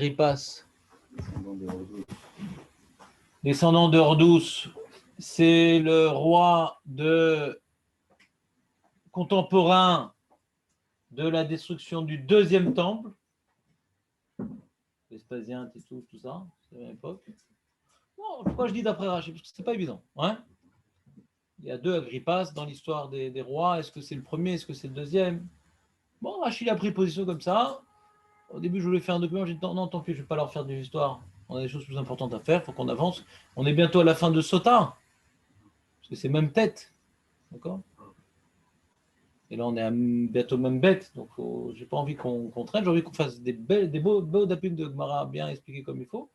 Agrippas, descendant de Hordous, c'est le roi contemporain de la destruction du deuxième temple. Vespasien, Titus, tout ça, c'est la même époque. Bon, pourquoi je dis d'après Rachid? Parce que c'est pas évident. Hein, il y a deux Agrippas dans l'histoire des rois. Est-ce que c'est le premier? Est-ce que c'est le deuxième? Bon, Rachid a pris position comme ça. Au début, je voulais faire un document. J'ai dit non, tant pis, je ne vais pas leur faire des histoires. On a des choses plus importantes à faire. Il faut qu'on avance. On est bientôt à la fin de Sota. Parce que c'est même tête. D'accord? Et là, on est bientôt même bête. Donc, je n'ai pas envie qu'on traîne. J'ai envie qu'on fasse des beaux dapim de Gemara bien expliqués comme il faut.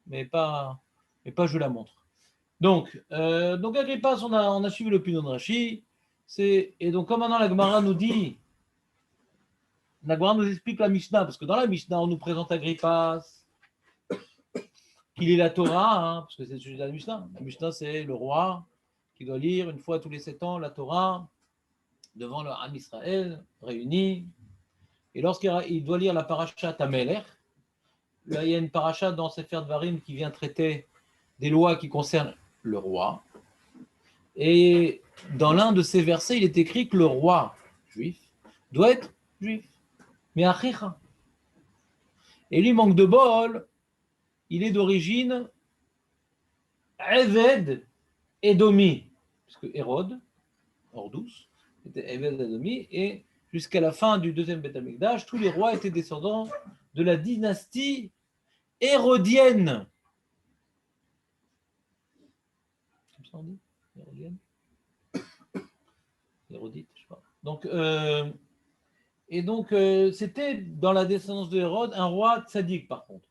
Mais pas je la montre. Donc Agrippas, on a suivi l'opinion de Rashi. Et donc, comme maintenant la Gemara nous dit, la Gemara nous explique la Mishnah, parce que dans la Mishnah, on nous présente Agrippas, qu'il est la Torah, hein, parce que c'est le sujet de la Mishnah. La Mishnah, c'est le roi qui doit lire une fois tous les 7 ans la Torah devant le Ham Israël réuni. Et lorsqu'il doit lire la parashat Amelech, là, il y a une parashat dans Sefer Dvarim qui vient traiter des lois qui concernent le roi. Et dans l'un de ces versets, il est écrit que le roi juif doit être juif. Mais achicha. Et lui, manque de bol, il est d'origine Eved Edomi. Parce que Hérode, Hordous, était Eved Edomi. Et jusqu'à la fin du deuxième Beth Amikdash, tous les rois étaient descendants de la dynastie hérodienne. Comme ça on dit? Hérodienne? Hérodite, je sais pas. Donc, c'était dans la descendance de Hérode un roi tzaddik, par contre.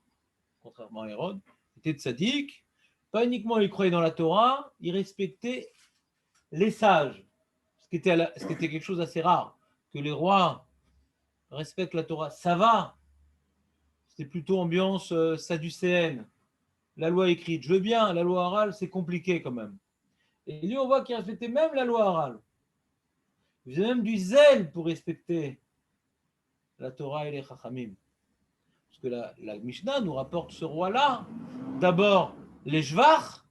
Contrairement à Hérode, il était tzaddik. Pas uniquement il croyait dans la Torah, il respectait les sages. Ce qui était quelque chose d'assez rare. Que les rois respectent la Torah, ça va. C'était plutôt ambiance sadducéenne. La loi écrite, je veux bien, la loi orale, c'est compliqué quand même. Et lui, on voit qu'il respectait même la loi orale. Il faisait même du zèle pour respecter la Torah et les Chachamim. Parce que la Mishnah nous rapporte ce roi-là. D'abord, les Shvach,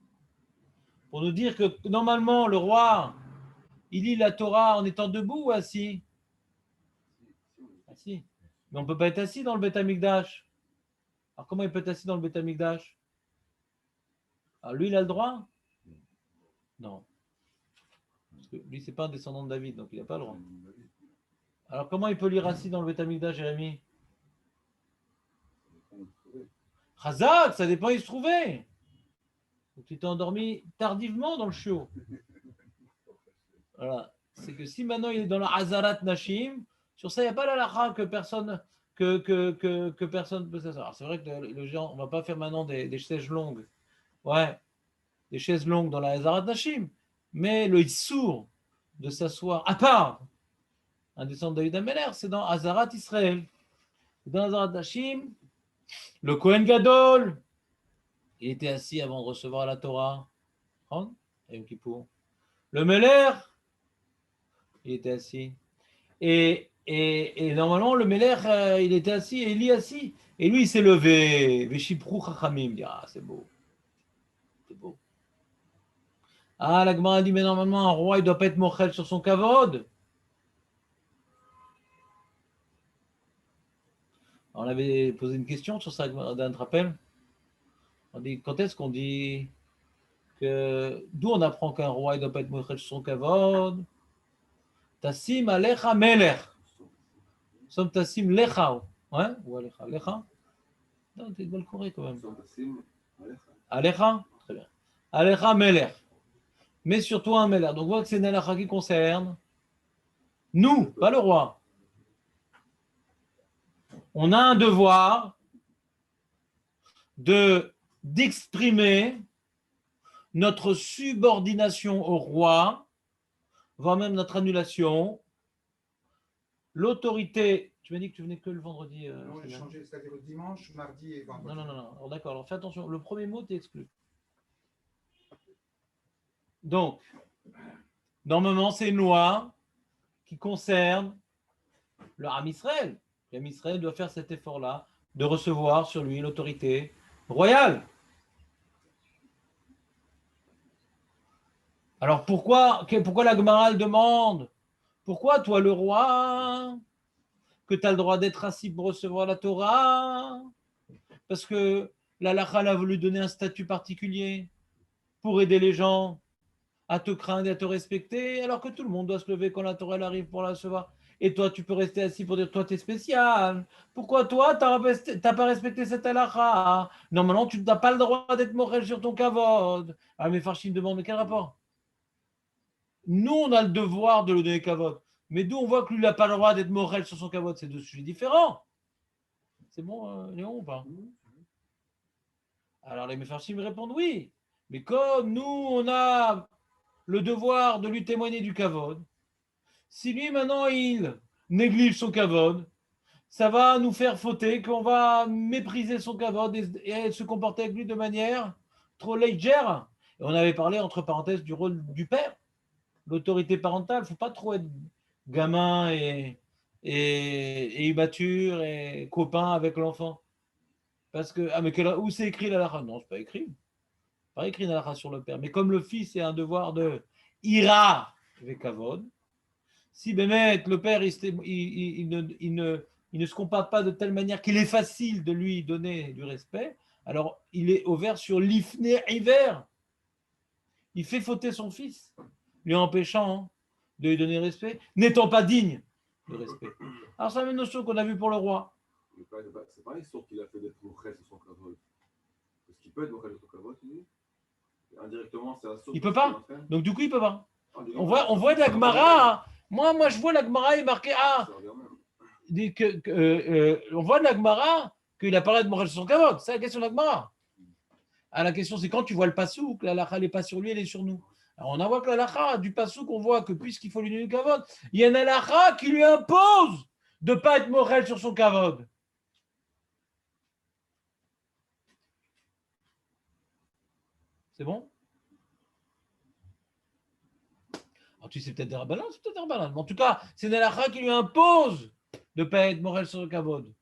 pour nous dire que normalement, le roi, il lit la Torah en étant debout ou assis? Assis. Mais on ne peut pas être assis dans le Beth Amikdash. Alors comment il peut être assis dans le Beth Amikdash? Alors lui, il a le droit? Non. Parce que lui, c'est pas un descendant de David, donc il n'a pas le droit. Alors comment il peut lire assis dans le Beth Amikdash, Jérémy? Chazak, ça dépend où il se trouvait. Donc tu t'es endormi tardivement dans le chiot. Voilà. C'est que si maintenant il est dans la Hazarat Nashim, sur ça, il n'y a pas la lacha que personne peut s'asseoir. C'est vrai que le genre, on ne va pas faire maintenant des chaises longues. Ouais, des chaises longues dans la Hazarat Nashim. Mais le Issour de s'asseoir, à part un descendant de David Ameler, c'est dans Hazarat Israël. Dans Hazarat Nashim, le Kohen Gadol, il était assis avant de recevoir la Torah. Le Meler, il était assis. Et normalement, le Meler, il était assis et il est assis. Et lui, il s'est levé. Veshiprou Chachamim. Il dit, ah, c'est beau. C'est beau. Ah, la Gemara dit, mais normalement, un roi, il ne doit pas être mochel sur son kavod. On avait posé une question sur ça, Dan, te rappelles? On dit, quand est-ce qu'on dit que. D'où on apprend qu'un roi, il ne doit pas être mochel sur son kavod? Tassim alecha melech. Som tassim lecha. Ouais? Ou alecha? Lecha? Non, tu dois le courir quand même. Alecha? Très bien. Alecha melech. Mais surtout un melech. Donc, on voit que c'est une alecha qui concerne nous, pas le roi. On a un devoir d'exprimer notre subordination au roi, voire même notre annulation, l'autorité. Tu m'as dit que tu venais que le vendredi. Non, j'ai changé, c'est-à-dire le dimanche, mardi et vendredi. Non. Alors, d'accord, alors fais attention. Le premier mot, t'es exclu. Donc, normalement, c'est une loi qui concerne le Ham Israël. Le Ham Israël doit faire cet effort-là de recevoir sur lui l'autorité royale. Alors pourquoi la Gemara demande, pourquoi toi le roi, que tu as le droit d'être assis pour recevoir la Torah? Parce que l'halakha a voulu donner un statut particulier pour aider les gens à te craindre et à te respecter, alors que tout le monde doit se lever quand la Torah arrive pour la recevoir. Et toi, tu peux rester assis pour dire, toi, tu es spécial. Pourquoi toi, tu n'as pas respecté cette halakha? Normalement, tu n'as pas le droit d'être morel sur ton kavod. Ah, mais Farshim demande, mais quel rapport? Nous, on a le devoir de le donner kavod. Mais d'où on voit que lui, il n'a pas le droit d'être morel sur son kavod. C'est deux sujets différents. C'est bon, Léon, ou pas? Alors, les Mefarshim répondent oui. Mais comme nous, on a le devoir de lui témoigner du kavod, si lui, maintenant, il néglige son kavod, ça va nous faire fauter, qu'on va mépriser son kavod et se comporter avec lui de manière trop légère. Et on avait parlé, entre parenthèses, du rôle du père, l'autorité parentale. Il ne faut pas trop être gamin et immature et copain avec l'enfant. Parce que, ah, mais où c'est écrit la halakha? Non, c'est pas écrit. Pas écrit la halakha sur le père. Mais comme le fils a un devoir de ira avec kavod, si Bémet, le père, il ne se comporte pas de telle manière qu'il est facile de lui donner du respect, alors il est ouvert sur l'ifne hiver. Il fait fauter son fils, lui empêchant de lui donner respect, n'étant pas digne de respect. Alors c'est la même notion qu'on a vue pour le roi. C'est pareil, sauf qu'il a fait d'être mochel sur son kavod. Est-ce qu'il peut être mochel sur son kavod, indirectement, c'est un saut. Il peut pas. Donc du coup, il peut pas. On voit de la Gemara. Moi, je vois la Gemara est marqué on voit de la Gemara qu'il a parlé de moral sur son kavod. C'est la question de la Gemara. Ah, la question, c'est quand tu vois le pasouk, la halakha n'est pas sur lui, elle est sur nous. Alors, on voit que la halakha du pasouk, on voit que puisqu'il faut lui donner le kavod, il y a une halakha qui lui impose de ne pas être moral sur son kavod. C'est bon? Alors, tu sais peut-être des rabbanan, c'est peut-être des rabbanan. Mais en tout cas, c'est une halakha qui lui impose de ne pas être moral sur le kavod.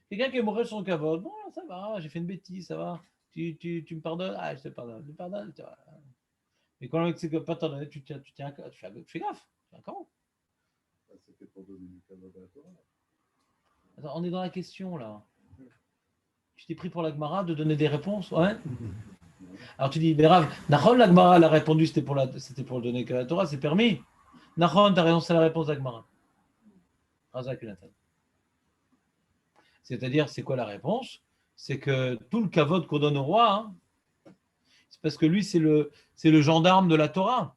Quelqu'un qui est moral sur le kavod, bon, ça va, j'ai fait une bêtise, ça va. Tu me pardonnes? Ah, je te pardonne. Je te pardonne. Mais quand le mec ne pas pardonner, tu fais gaffe. Comment? C'était pour donner du kavod à la Torah. Attends, on est dans la question là. Tu t'es pris pour la Gemara de donner des réponses, ouais? Alors tu dis, mais Rav, Nahon, la Gemara, elle a répondu, c'était pour le donner à la Torah, c'est permis. Nahon, t'as raison, c'est la réponse de la Gemara. Razak Jonathan. C'est-à-dire, c'est quoi la réponse? C'est que tout le kavod qu'on donne au roi, hein, c'est parce que lui, c'est le gendarme de la Torah.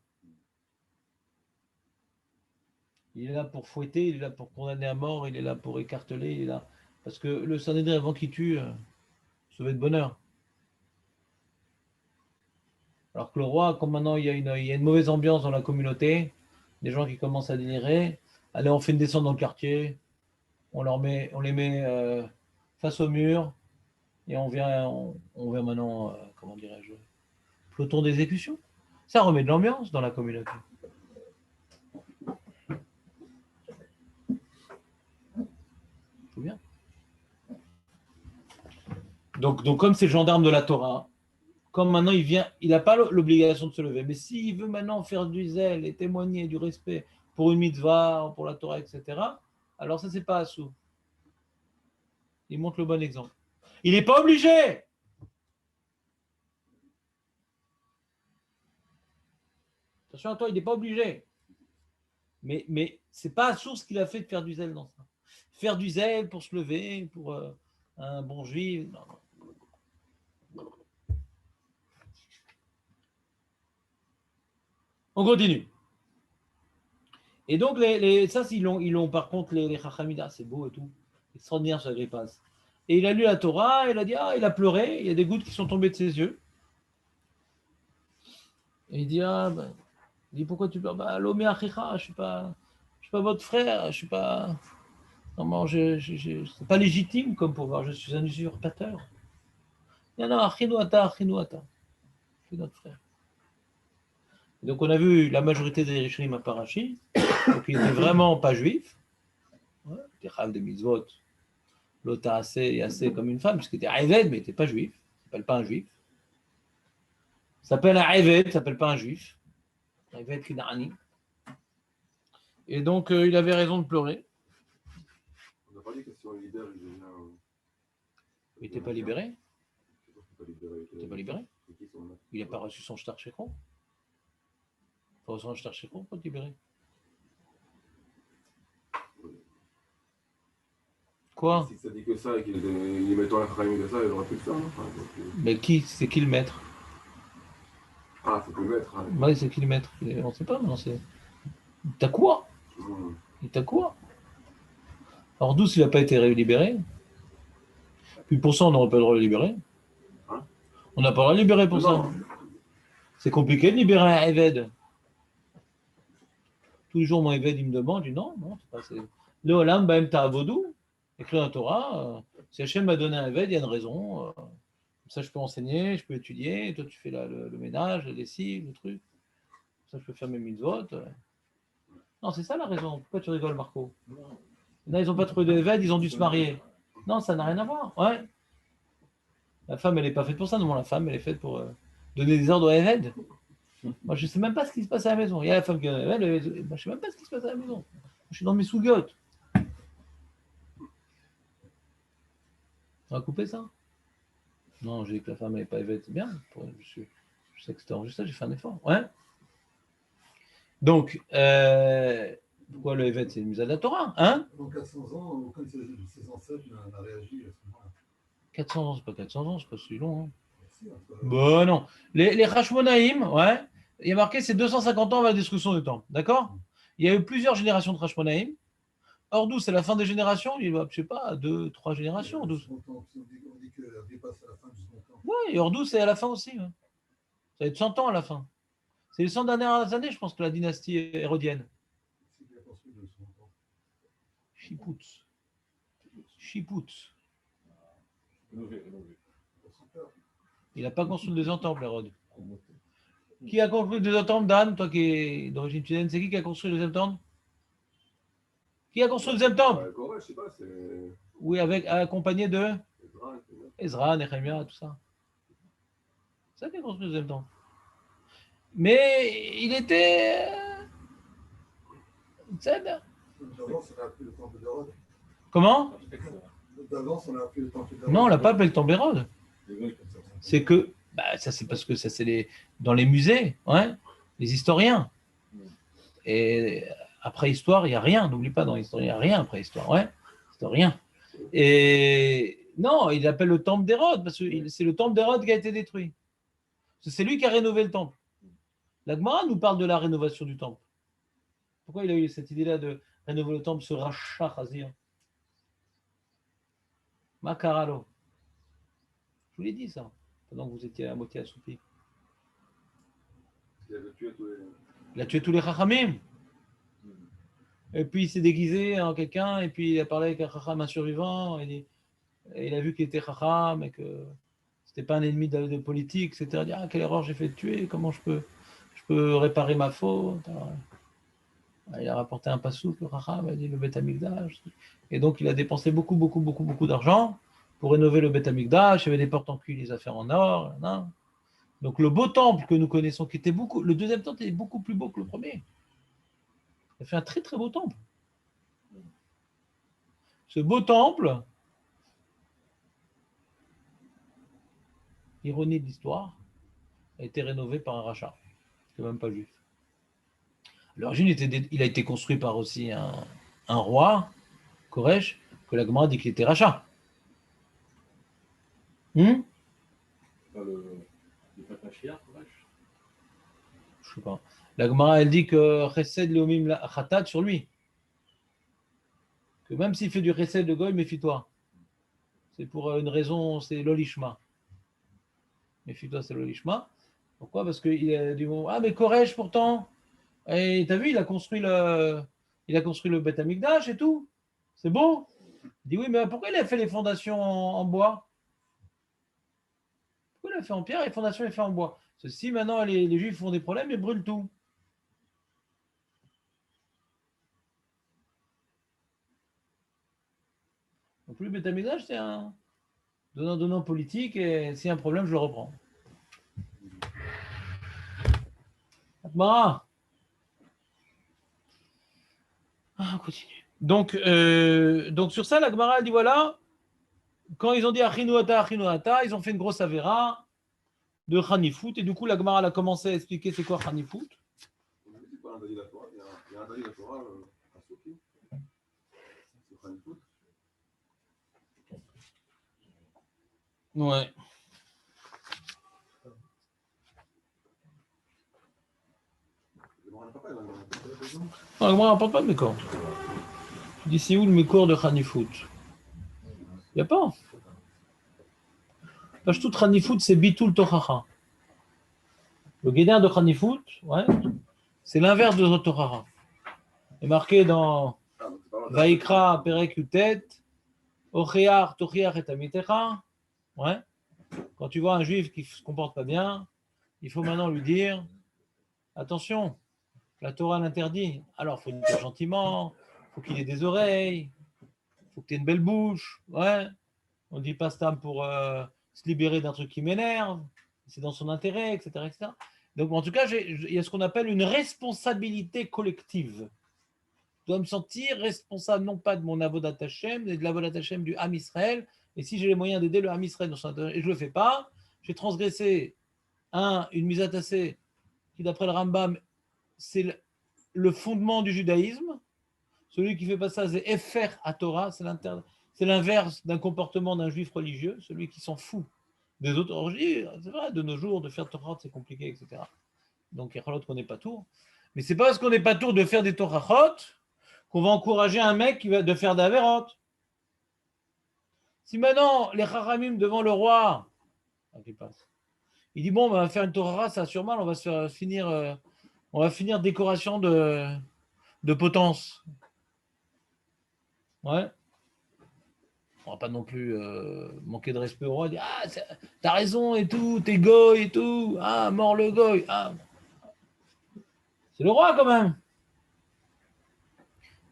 Il est là pour fouetter, il est là pour condamner à mort, il est là pour écarteler, il est là. Parce que le Sanhédrin, avant qu'il tue, ça va être bonheur. Alors que le roi, comme maintenant il y a une mauvaise ambiance dans la communauté, des gens qui commencent à délirer, allez, on fait une descente dans le quartier, on les met face au mur, et on vient maintenant, comment dirais-je, peloton d'exécution. Ça remet de l'ambiance dans la communauté. Tout bien. Donc comme c'est le gendarme de la Torah, comme maintenant il n'a pas l'obligation de se lever, mais s'il veut maintenant faire du zèle et témoigner du respect pour une mitzvah, pour la Torah, etc., alors ça, c'est pas assou. Il montre le bon exemple. Il n'est pas obligé. Attention à toi, il n'est pas obligé. Mais ce n'est pas assou ce qu'il a fait de faire du zèle dans ça. Faire du zèle pour se lever, pour un bon juif, non. On continue. Et donc, ça, ils l'ont par contre, les Chachamida, c'est beau et tout. Extraordinaire, ce Agrippas. Et il a lu la Torah, il a dit, il a pleuré, il y a des gouttes qui sont tombées de ses yeux. Et il dit, il dit, pourquoi tu pleures? L'omé achicha, je ne suis pas votre frère, je suis pas. Non, c'est pas légitime comme pouvoir, je suis un usurpateur. Non, achinu ata. Je suis notre frère. Donc on a vu la majorité des Rishonim à Parachi, donc ils n'étaient vraiment pas juifs, des chav des mitzvot, L'ota assez comme une femme, puisqu'il était Eved, mais il n'était pas juif. Il ne s'appelle pas un juif. Il s'appelle un Eved, il ne s'appelle pas un juif. Eved Kinaani. Et donc, il avait raison de pleurer. On n'a pas dit que si on libère, il devient. Il n'était pas libéré. Je pense qu'il n'est pas libéré. Il n'était pas libéré. C'est qui son maître? Il n'a pas reçu son shtar shekron. Il faut son shtar shekron pour être libéré. Quoi? Si ça dit que ça et qu'il est mettant la famille de ça, il aurait pu le faire, non? Enfin, donc, Mais c'est qui le maître? Ah, c'est le maître. Hein. Ouais, c'est qui le maître? On ne sait pas, non, c'est. T'as quoi? Il t'a quoi? Alors, d'où s'il n'a pas été libéré? Puis pour ça, on n'aurait pas le droit de le libérer. Hein? On n'a pas le droit de le libérer pour ça. C'est compliqué de libérer un Eved. Tous les jours, mon Eved, il me demande, je dis non, c'est pas assez. Le Olam, Baem Ta'avodou, écrit dans la Torah, si Hachem m'a donné un Eved, il y a une raison. Comme ça, je peux enseigner, je peux étudier, et toi, tu fais le ménage, la lessive, le truc. Comme ça, je peux faire mes mitzvot. Non, c'est ça la raison. Pourquoi tu rigoles, Marco? Là, ils n'ont pas trouvé de Eved, ils ont dû se marier. Non, ça n'a rien à voir. Ouais. La femme, elle n'est pas faite pour ça. Non, la femme, elle est faite pour donner des ordres à Eved. Moi, je ne sais même pas ce qui se passe à la maison. Il y a la femme qui donne à Eved. Moi, je ne sais même pas ce qui se passe à la maison. Je suis dans mes sougiotes. On va couper ça? Non, j'ai dit que la femme n'est pas Eved. C'est bien. Je sais que c'était enregistré, j'ai fait un effort. Ouais. Donc, pourquoi le Eved, c'est une mise à la Torah, hein? Dans 400 ans, aucun de ses ancêtres n'a réagi à ce moment-là. 400 ans, c'est pas 400 ans, c'est pas si long. Hein. Merci, Bon, non. Les Hashmonaïm, ouais, il y a marqué c'est 250 ans avant la destruction du temple. D'accord? Il y a eu plusieurs générations de Hashmonaïm. Or, d'où c'est la fin des générations? Il va, je sais pas, 2, 3 générations. D'où. On dit que la vie passe à la fin du second temps. Oui, et Ordou, c'est à la fin aussi. Ouais. Ça va être 100 ans à la fin. C'est les 100 dernières années, je pense, que la dynastie hérodienne. C'est qui a construit le second temps. Chiputz. Chiputz. Il n'a pas construit le deuxième temple, Hérode. Qui a construit le deuxième temple, Dan? Toi qui es d'origine tunisienne, c'est qui a construit le deuxième temple? Qui a construit le deuxième temple? Corée, je sais pas, c'est. Oui, accompagné de Ezra, Ezra, Nehemia, tout ça. C'est ça qui a construit le deuxième temple. Mais il était. D'avance, on a appelé le temple d'Hérode. Comment? D'avance, on a appelé le temple d'Hérode. Non, on l'a pas appelé le temple d'Hérode. C'est que. Bah, ça, c'est parce que ça, c'est dans les musées, hein, les historiens. Et après histoire, il n'y a rien. N'oublie pas, dans l'histoire, il n'y a rien après histoire. Ouais, c'est rien. Et non, il appelle le temple d'Hérode, parce que c'est le temple d'Hérode qui a été détruit. C'est lui qui a rénové le temple. La Gemara nous parle de la rénovation du temple. Pourquoi il a eu cette idée-là de rénover le temple, ce rachat Hazir? Makaralo. Je vous l'ai dit ça, pendant que vous étiez à moitié assoupi. Il avait tué tous les. Il a tué tous les Chachamim. Et puis il s'est déguisé en quelqu'un, et puis il a parlé avec un Chacham, un survivant, et il a vu qu'il était Chacham, et que c'était pas un ennemi de politique, etc. Il dit, ah, quelle erreur j'ai fait de tuer, comment je peux réparer ma faute. Alors, il a rapporté un passouk, le Chacham, il a dit le Beth Amikdash. Et donc il a dépensé beaucoup d'argent pour rénover le Beth Amikdash. Il y avait des portes en cuir, des affaires en or. Non. Donc le beau temple que nous connaissons, qui était beaucoup, le deuxième temple est beaucoup plus beau que le premier. Il a fait un très très beau temple. Ce beau temple, ironie de l'histoire, a été rénové par un rachat, qui n'est même pas juif. À l'origine, il a été construit par aussi un roi, Koresh, que la Gemara dit qu'il était rachat. Je sais pas. La Gemara, elle dit que Chesed Leomim Khatat sur lui. Que même s'il fait du Chesed de Goy, méfie-toi. C'est pour une raison, c'est l'Olishma. Méfie-toi, c'est l'Olishma. Pourquoi? Parce qu'il a du moment. Ah, mais Koresh pourtant. Et t'as vu, il a construit le Beth Amikdash et tout. C'est beau. Il dit oui, mais pourquoi il a fait les fondations en bois? Pourquoi il a fait en pierre et les fondations, il fait en bois? Parce que si maintenant les Juifs font des problèmes, ils brûlent tout. Donc le Betamigdash, c'est un donnant-donnant politique et s'il y a un problème, je le reprends. Agmara. On continue. Donc sur ça, la Gemara dit voilà, quand ils ont dit Achinuata, ils ont fait une grosse avéra de Khanifout, et du coup la Gemara a commencé à expliquer c'est quoi Khanifout. On a dit pas un Dali la Torah, il y a un Dali la Torah à Sophie. C'est Khanifout. Ouais. Non, la Gemara n'apporte pas de Mekor. Je dis c'est où le Mekor de Khanifout? Il n'y a pas. Parce que tout Khanifout, c'est Bitul Tochacha. Le Guédin de Khanifout, ouais, c'est l'inverse de Tochacha. C'est marqué dans Vaikra, Perek Yutet, Ochear, Tochiach et Amitecha. Ouais. Quand tu vois un juif qui ne se comporte pas bien, il faut maintenant lui dire attention, la Torah l'interdit. Alors, il faut lui dire gentiment, il faut qu'il ait des oreilles, il faut que tu aies une belle bouche. Ouais. On ne dit pas stam pour se libérer d'un truc qui m'énerve, c'est dans son intérêt, etc., etc. Donc, en tout cas, il y a ce qu'on appelle une responsabilité collective. Je dois me sentir responsable non pas de mon avodat Hashem, mais de l'avodat Hashem du Ham Israël. Et si j'ai les moyens d'aider le Ham Israël dans son intérêt, et je ne le fais pas, j'ai transgressé une mise à tasser qui, d'après le Rambam, c'est le fondement du judaïsme. Celui qui fait pas ça, c'est Efer à Torah, c'est l'inverse d'un comportement d'un juif religieux, celui qui s'en fout des autres orgies. C'est vrai, de nos jours, de faire Torah, c'est compliqué, etc. Donc, il y a qu'on n'est pas tour. Mais c'est pas parce qu'on n'est pas tour de faire des Torahot qu'on va encourager un mec qui va de faire d'Averot. Si maintenant, les Chachamim devant le roi, il dit bon, on va faire une Torah, ça assure mal, on va finir décoration de potence. Ouais. On va pas non plus manquer de respect au roi, dire ah, t'as raison et tout, t'es goy et tout, ah, mort le goy, ah. C'est le roi quand même.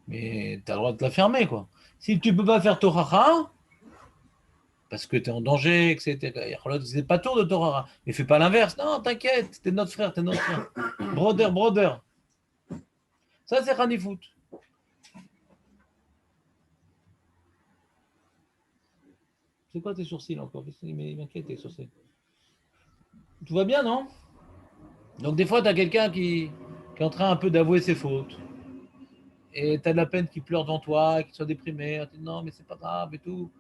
Mais t'as le droit de te la fermer, quoi. Si tu peux pas faire Torah, parce que t'es en danger, etc. C'est pas tour de Torah, mais fais pas l'inverse. Non, t'inquiète, t'es notre frère. Brother. Ça, c'est Khanifout. C'est quoi tes sourcils encore? Il m'inquiète tes sourcils. Tout va bien, non? Donc des fois, tu as quelqu'un qui est en train un peu d'avouer ses fautes. Et tu as de la peine qu'il pleure devant toi, qu'il soit déprimé. Tu dis, non, mais c'est pas grave et tout.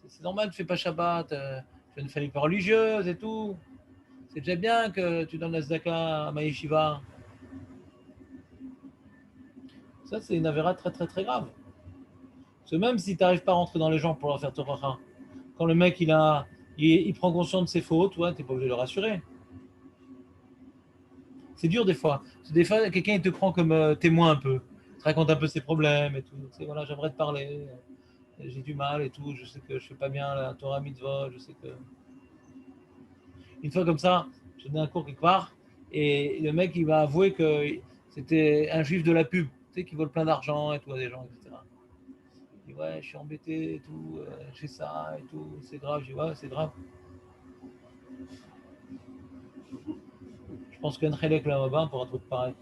C'est normal, tu fais pas Shabbat. Tu as une famille pas religieuse et tout. C'est déjà bien que tu donnes la Zdaka à Maïshiva. Ça, c'est une avéra très, très, très grave. Parce que même si tu n'arrives pas à rentrer dans les gens pour leur faire Torah, quand le mec, il prend conscience de ses fautes, ouais, tu n'es pas obligé de le rassurer. C'est dur des fois. Des fois, quelqu'un il te prend comme témoin un peu. Il te raconte un peu ses problèmes et tout. Tu sais, voilà, j'aimerais te parler. J'ai du mal et tout. Je sais que je fais pas bien la Torah mitzvot. Je sais que. Une fois comme ça, je donnais un cours quelque part et le mec il va avouer que c'était un juif de la pub, tu sais, qui vole plein d'argent et tout à des gens, etc. Il dit ouais, je suis embêté et tout, j'ai ça et tout, c'est grave. Je dis ouais, c'est grave. Je pense qu'un Chelek là-bas pourra trouver pareil.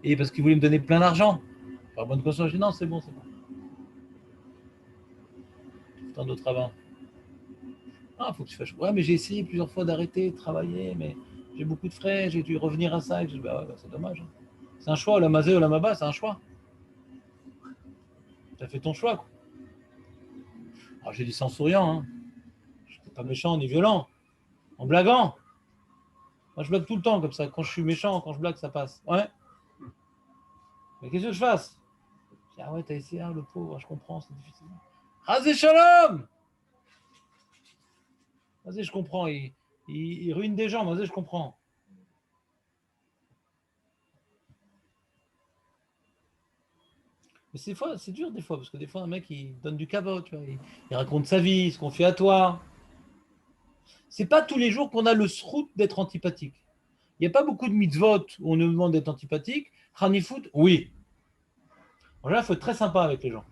Et parce qu'il voulait me donner plein d'argent. Par bonne conscience, je dis non, c'est bon. Tant d'autres avant. Ah, faut que tu fasses. Ouais, mais j'ai essayé plusieurs fois d'arrêter de travailler, mais j'ai beaucoup de frais, j'ai dû revenir à ça. Et je dis, bah ouais, c'est dommage. C'est un choix, la mazé ou la maba, c'est un choix. Tu as fait ton choix, quoi. Alors j'ai dit ça en souriant, hein. Je n'étais pas méchant ni violent. En blaguant. Moi, je blague tout le temps comme ça. Quand je suis méchant, quand je blague, ça passe. Ouais. Mais qu'est-ce que je fasse? Je dis, ah ouais, t'as essayé, le pauvre, je comprends, c'est difficile. Razé Shalom! Vas-y, je comprends. Il ruine des gens, vas-y, je comprends. Mais c'est dur des fois, parce que des fois, un mec, il donne du cabot, tu vois, il raconte sa vie, il se confie à toi. C'est pas tous les jours qu'on a le srout d'être antipathique. Il n'y a pas beaucoup de mitzvot où on nous demande d'être antipathique. Khanifout, oui. En général, il faut être très sympa avec les gens.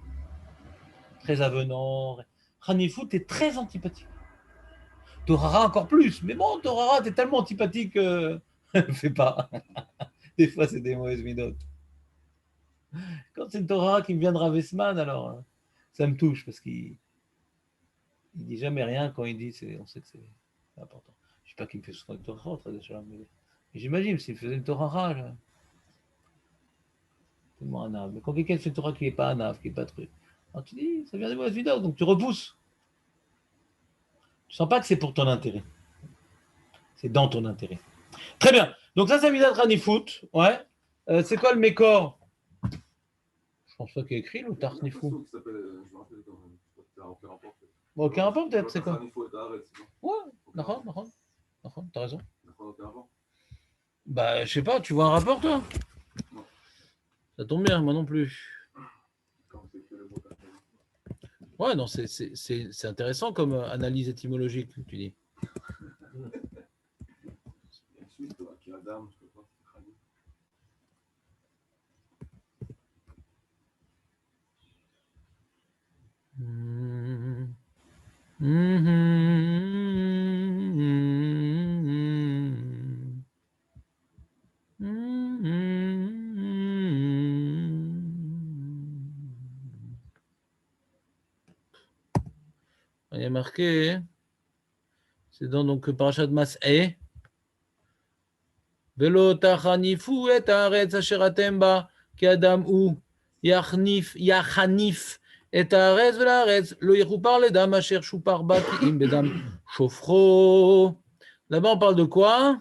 très avenant. Hanifut, t'es très antipathique. Torara encore plus. Mais bon, Torara, t'es tellement antipathique que... Fais pas. Des fois, c'est des mauvaises minutes. Quand c'est une Torah qui me vient de Ravesman, alors ça me touche parce qu'il ne dit jamais rien quand il dit, on sait que c'est important. Je ne sais pas qu'il me fait souvent une Torah, mais j'imagine, s'il faisait une Torah rage, c'est tellement un ave. Mais quand quelqu'un fait une Torah qui n'est pas un ave, qui n'est pas truc, alors tu dis, ça vient des mauvaises minutes, donc tu repousses. Tu ne sens pas que c'est pour ton intérêt. C'est dans ton intérêt. Très bien. Donc ça, c'est Midat Ranifout. Ouais. C'est quoi le Mécor? Je pense pas qu'il y a écrit le Tarnifou. Aucun rapport peut-être, c'est quoi? Ouais, d'accord, t'as raison. Bah, je sais pas, tu vois un rapport toi? Ça tombe bien, moi non plus. Ouais, non, c'est intéressant comme analyse étymologique, tu dis. Il y a marqué, c'est dans donc Parashat Mas'eh. Velo tachanifu et haaretz asher atem ba ki adam hu yachanif et haaretz velaaretz lo yechupar ledam asher shupar ba ki im bedam shofro. Là-bas, on parle de quoi?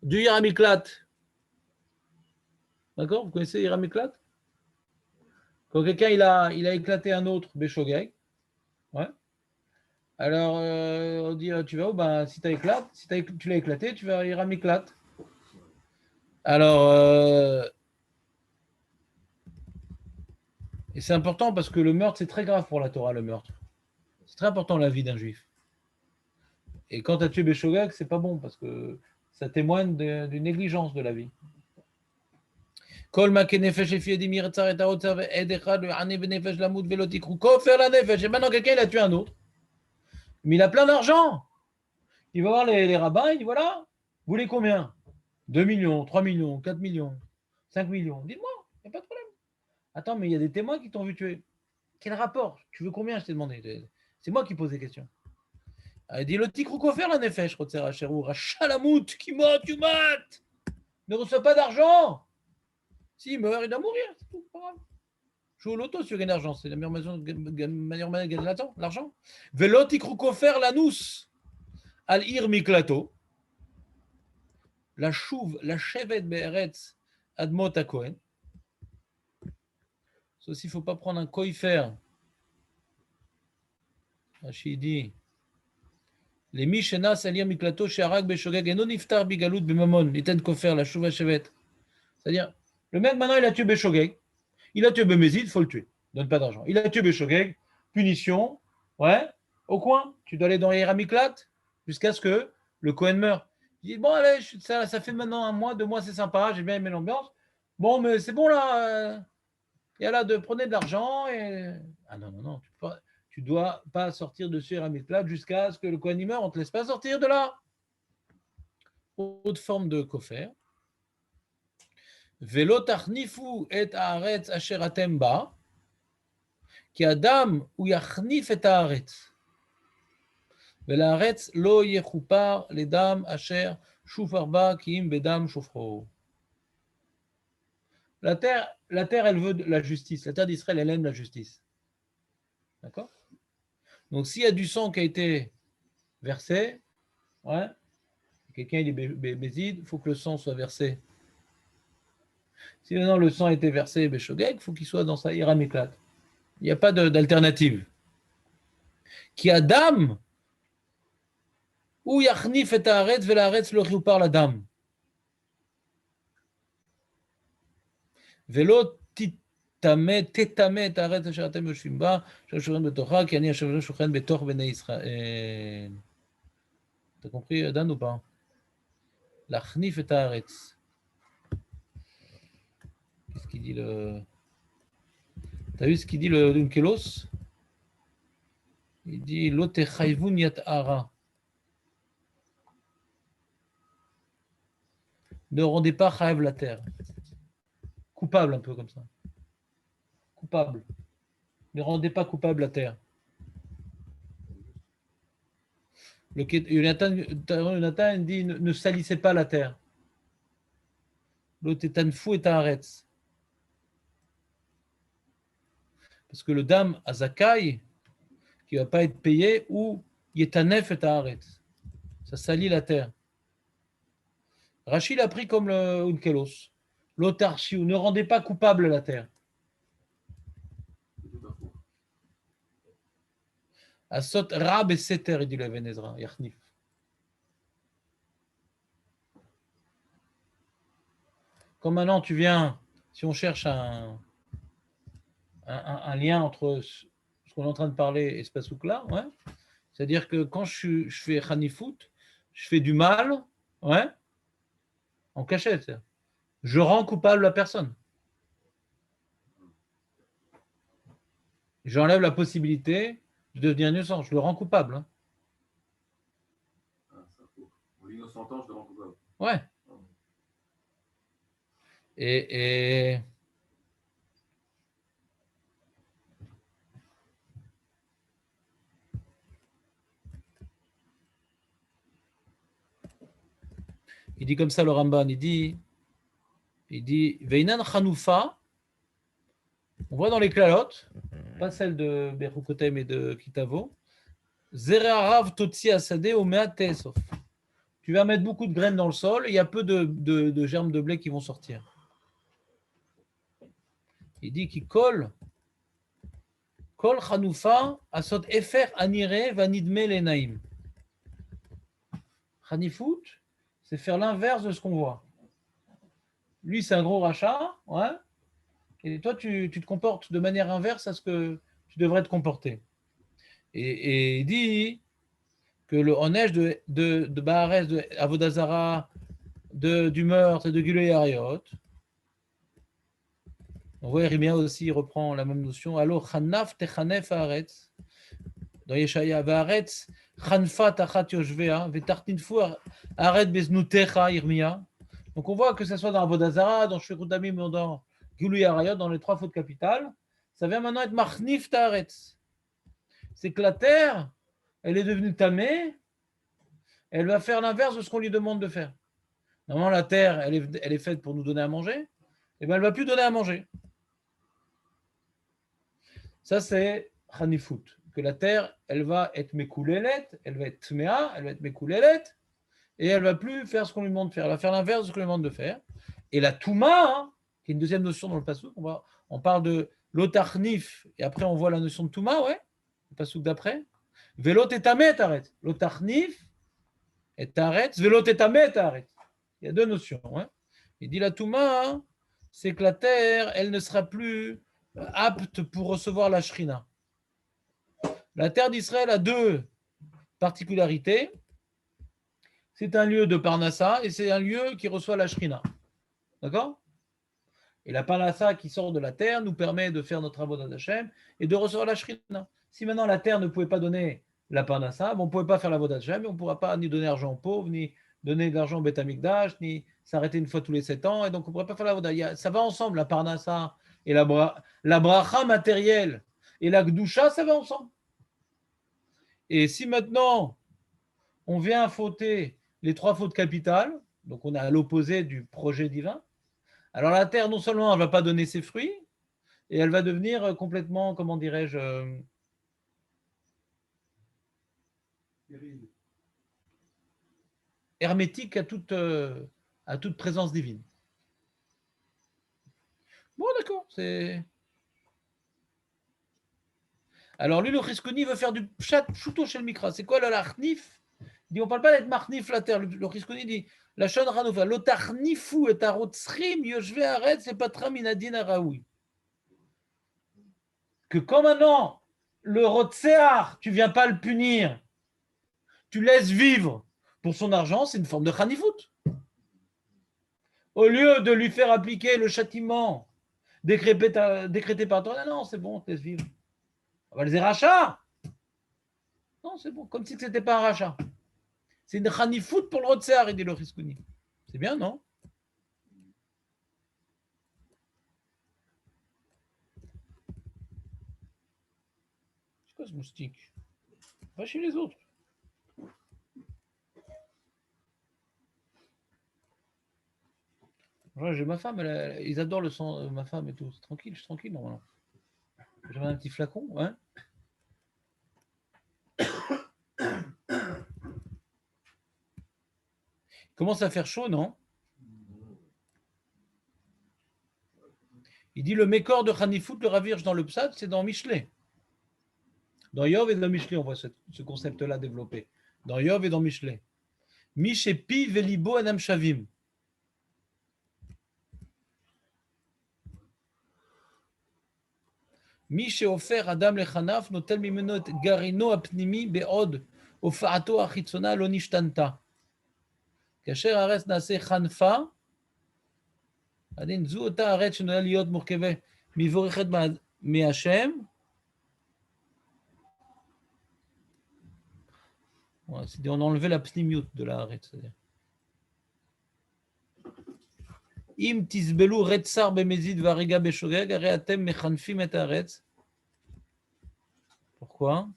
Du Yiramiklat. D'accord? Vous connaissez Yiramiklat? Quand quelqu'un il a éclaté un autre Béchogeg, ouais. Alors, on dit, tu vas où? Ben, si tu l'as éclaté, tu vas à Yiramiklat. Alors, et c'est important parce que le meurtre, c'est très grave pour la Torah, le meurtre. C'est très important la vie d'un juif. Et quand tu as tué Béchogeg, c'est pas bon parce que ça témoigne d'une négligence de la vie. Et maintenant, quelqu'un il a tué un autre. Mais il a plein d'argent. Il va voir les rabbins, il dit voilà, vous voulez combien? 2 millions, 3 millions, 4 millions, 5 millions. Dites-moi, il n'y a pas de problème. Attends, mais il y a des témoins qui t'ont vu tuer. Quel rapport? Tu veux combien? Je t'ai demandé. C'est moi qui pose des questions. Il dit le tikrou kofer la nefesh, Rotzer Hacherou, Rachalamout, qui mate, tu mates. Ne reçoit pas d'argent. S'il meurt, il doit mourir. C'est tout, pas grave. Joue au loto si tu gagnes l'argent. C'est la meilleure manière de gagner l'argent. Velo tikrou kofer la nous. Al ir miklato. La chouve, la chevet be'eretz admot à Cohen. Ça aussi, il ne faut pas prendre un koifer. Rachid dit les mishena salir miklato she'arag be'shogeg eno niftar bigalut b'mamon iten kofer la chouve chevet. C'est-à-dire, le mec maintenant il a tué Béchogeg, il a tué Bémézid, il faut le tuer. Donne pas d'argent. Il a tué Béchogeg, punition, ouais, au coin, tu dois aller dans Yeramiklat jusqu'à ce que le Cohen meure. Il dit bon, allez, ça fait maintenant 1 mois, 2 mois, c'est sympa, j'ai bien aimé l'ambiance. Bon, mais c'est bon là, il y a là de prenez de l'argent et. Ah non, tu dois pas sortir de ce Yeramiklat jusqu'à ce que le Cohen meure, on ne te laisse pas sortir de là. Autre forme de kofer. Velo tachnifu et haaretz asher atem ba, ki adam hu yachnif et haaretz. Velaaretz lo yechupar ledam asher shufar ba ki im bedam shofro. La terre, elle veut de la justice. La terre d'Israël, elle aime la justice. D'accord? Donc, s'il y a du sang qui a été versé, ouais, quelqu'un il est bézid, il faut que le sang soit versé. Si maintenant le sang a été versé, Béchogeg, il faut qu'il soit dans sa Yiramiklat. Il n'y a pas d'alternative. Qui Adam ou yachnif et haaretz velaaretz lo yechupar ladam. Velo תטמא את הארץ אשר אתם יושבים בה, אשר שוכן בתוכה, כי אני השם שוכן בתוך בני ישראל. T'as compris, Dan, ou pas? להחניף את הארץ. Qu'est-ce qu'il dit le Tu as vu ce qu'il dit le Unkelos? Il dit Lote chayvun yat'ara. Ne rendez pas chayav la terre. Coupable un peu comme ça. Coupable. Ne rendez pas coupable la terre. Jonathan dit ne salissez pas la terre. L'autre est un fou et un aretz. Parce que le dame a zakai qui ne va pas être payé ou yetanef et aretz. Ça salit la terre. Rachid l'a pris comme le Unkelos. L'autarchiou, ne rendez pas coupable la terre. Asot rab et seter, il dit le Venezra, Yachnif. Comme maintenant tu viens, si on cherche un lien entre ce qu'on est en train de parler et ce pasouk-là, ouais, c'est-à-dire que quand je fais Khanifout, je fais du mal, ouais, en cachette. Je rends coupable la personne. J'enlève la possibilité de devenir innocent. Je le rends coupable. Hein. En l'innocentant, je le rends coupable. Ouais. Et il dit comme ça le Ramban, il dit Veinan Chanoufa, on voit dans les clalotes, pas celle de Bechukotem et de Kitavo, Zerarav Totsi Asade Omea Tesof. Tu vas mettre beaucoup de graines dans le sol, et il y a peu de germes de blé qui vont sortir. Il dit qu'il colle Kol Chanoufa Asot Efer Anire Vanidme Lenaim. Chanifout, c'est faire l'inverse de ce qu'on voit. Lui, c'est un gros rachat, ouais, et toi, tu te comportes de manière inverse à ce que tu devrais te comporter. Et il dit que le onège de Baharès, de Avodazara, du meurtre et de Gilui Ariot, on voit Jérémie aussi, il reprend la même notion. Alors, Chanaf Techanef Haaretz, dans Yeshaya, Haaretz, Chanfa Tachat Yoshvea, Vetartinfu Haaret Beznutecha, Irmia. Donc on voit que ce soit dans Avodazara, dans Shekhutamim ou dans Gilui Arayot, dans les 3 fautes capitales, ça vient maintenant être Machnif Ta'aretz. C'est que la terre, elle est devenue tamée, elle va faire l'inverse de ce qu'on lui demande de faire. Normalement, la terre, elle est faite pour nous donner à manger, et bien elle ne va plus donner à manger. Ça, c'est Chanifout, que la terre, elle va être Mekoulelet, elle va être Tmea, elle va être Mekoulelet, et elle ne va plus faire ce qu'on lui demande de faire. Elle va faire l'inverse de ce qu'on lui demande de faire. Et la Touma, qui est une deuxième notion dans le Passouk, on parle de l'Otachnif, et après on voit la notion de Touma, ouais, le Passouk d'après. Velot et Tamé t'arrête. L'Otachnif et t'arrête. Velot et Tamé t'arrête. Il y a 2 notions. Ouais. Il dit la Touma, c'est que la terre, elle ne sera plus apte pour recevoir la Shrina. La terre d'Israël a 2 particularités. C'est un lieu de Parnassa et c'est un lieu qui reçoit la Shrina. D'accord? Et la Parnassa qui sort de la terre nous permet de faire notre avodat Hashem et de recevoir la Shrina. Si maintenant la terre ne pouvait pas donner la Parnassa, on ne pouvait pas faire l'avodat Hashem et on ne pourra pas ni donner argent aux pauvres, ni donner de l'argent au Beth Amikdash, ni s'arrêter une fois tous les 7 ans, et donc on ne pourrait pas faire l'avodat. Ça va ensemble, la Parnassa et la bracha matérielle et la Gdusha, ça va ensemble. Et si maintenant on vient fauter les 3 fautes capitales, donc on est à l'opposé du projet divin, alors la terre, non seulement elle ne va pas donner ses fruits, et elle va devenir complètement, comment dirais-je, hermétique à toute présence divine. Bon, d'accord, c'est... Alors lui, le Chizkoni veut faire du pshuto chez le Mikra. C'est quoi le lachnif? Il dit, on ne parle pas d'être marnif la terre. Le Chizkoni dit, la shon ranoufa, l'otachnifu et arotzrim yoshve aretz et patram inadin araoui. Que comme maintenant, le rotsear, tu ne viens pas le punir, tu laisses vivre pour son argent, c'est une forme de chanifout. Au lieu de lui faire appliquer le châtiment décrété par toi. Non, c'est bon, laisse vivre. On va les rachats. Non, c'est bon, comme si ce n'était pas un rachat. C'est une chanifout pour le Rotser, il dit le Riskouni. C'est bien, non? C'est quoi ce moustique? Va chez les autres. Ouais, j'ai ma femme, ils adorent le sang, ma femme et tout. C'est tranquille, je suis tranquille normalement. J'avais un petit flacon, hein. Il commence à faire chaud, non? Il dit le mécor de Khanifout, le ravirge dans le psad, c'est dans Michelet. Dans Yov et dans Michelet, on voit ce concept-là développé. Dans Yov et dans Michelet. Mish et Pi Velibo Anam Shavim. Mish et Ofer Adam Lechanaf Notel Mimenot Garino Apnimi Beod Ofaato Achitzona Lonishtanta. Kasher Ares Nase Khanfa. Adin Zu Ota Aret Shenoel Liot Murkeve Mivorichet Me'Hashem. Ouais, on a enlevé la pnimiut de la arrêt, c'est-à-dire. Im tisbelu retsar bemezid variga beshogeg, areatem mechanfim et aretz. Pourquoi?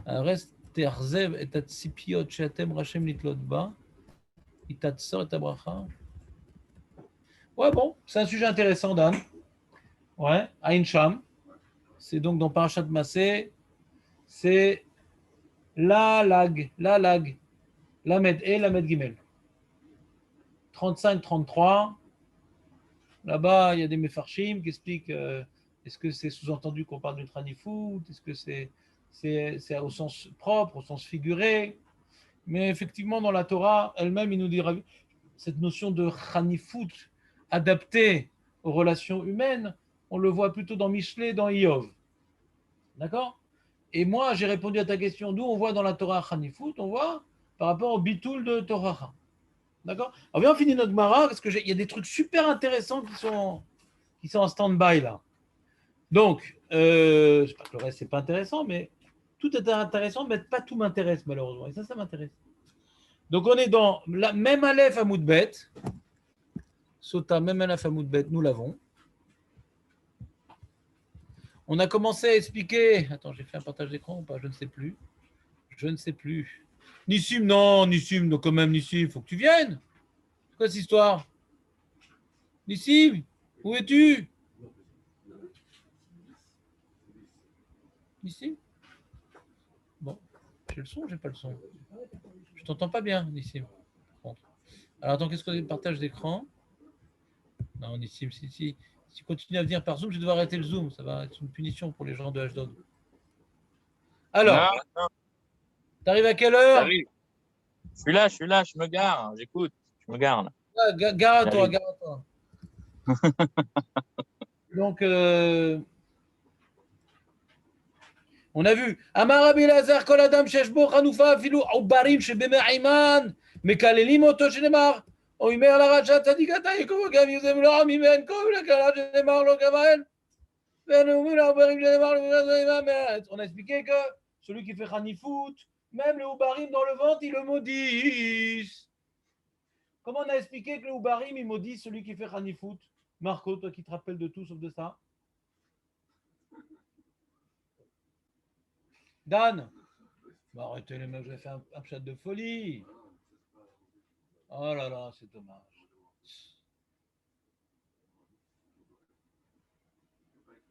Aretz terzev et atzipiot sheatem rachem litlot ba, itatsor et abracha. Ouais, bon, c'est un sujet intéressant, Dan. Ouais, Ain Sham. C'est donc dans Parashat Massé. C'est la lag, Lamed et Lamed Gimel. 35-33. Là-bas, il y a des Mefarshim qui expliquent est-ce que c'est sous-entendu qu'on parle de Tranifout? Est-ce que c'est au sens propre, au sens figuré? Mais effectivement, dans la Torah elle-même, il nous dira cette notion de Tranifout adaptée aux relations humaines, on le voit plutôt dans Michelet, dans Iyov. D'accord? Et moi, j'ai répondu à ta question, d'où on voit dans la Torah Tranifout, on voit par rapport au bitoul de Torah. D'accord? Alors, viens, on finit notre Gemara, parce qu'il y a des trucs super intéressants qui sont en stand-by là. Donc, je sais pas que le reste, c'est pas intéressant, mais tout est intéressant, mais pas tout m'intéresse, malheureusement. Et ça m'intéresse. Donc, on est dans la même Aleph Amoudbet. Sota, même Aleph Amoudbet, nous l'avons. On a commencé à expliquer. Attends, j'ai fait un partage d'écran ou pas? Je ne sais plus. Nissim, non, donc quand même, Nissim, il faut que tu viennes. C'est quoi cette histoire? Nissim, où es-tu? Nissim? Bon, j'ai le son ou j'ai pas le son? Je t'entends pas bien, Nissim. Alors attends, qu'est-ce qu'on a? Partage d'écran? Non, Nissim, si tu continues à venir par Zoom, je vais devoir arrêter le Zoom. Ça va être une punition pour les gens de Ashdod. Alors, t'arrives à quelle heure? Salut. Je suis là, je me gare, j'écoute, je me gare. Ah, gare à toi. Donc, on a vu Amar Rabbi Lazar kol adam shesh bo chanufa afilu ubarim shebemaiman mekalelim oto shenemar o imer la raja tzadikata yekov gav yuzem lo amimen kov la kala shenemar lo kavael venomul ubarim shenemar lo kavael. On a expliqué que celui qui fait chanifout, même les ubarim dans le ventre, ils le maudissent. Comment on a expliqué que les ubarim, ils maudissent celui qui fait chanifout? Marco, toi qui te rappelles de tout sauf de ça. Dan, arrêtez les mecs, je vais faire un chat de folie. Oh là là, c'est dommage.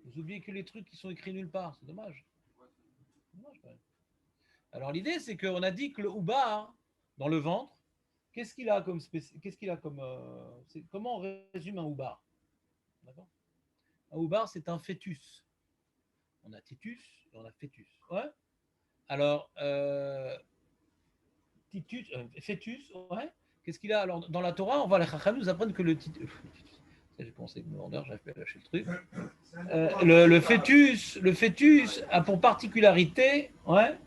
Vous oubliez que les trucs qui sont écrits nulle part, c'est dommage. Alors l'idée, c'est qu'on a dit que le oubar, dans le ventre, qu'est-ce qu'il a comme comment on résume un oubar? D'accord? Un oubar, c'est un fœtus. On a titus et on a fœtus. Ouais. Alors, fœtus, ouais. Qu'est-ce qu'il a? Alors, dans la Torah, on va les Chachamim nous apprendre que le titus. J'ai pensé que mon j'avais pas lâché le truc. Le fœtus a pour particularité, ouais,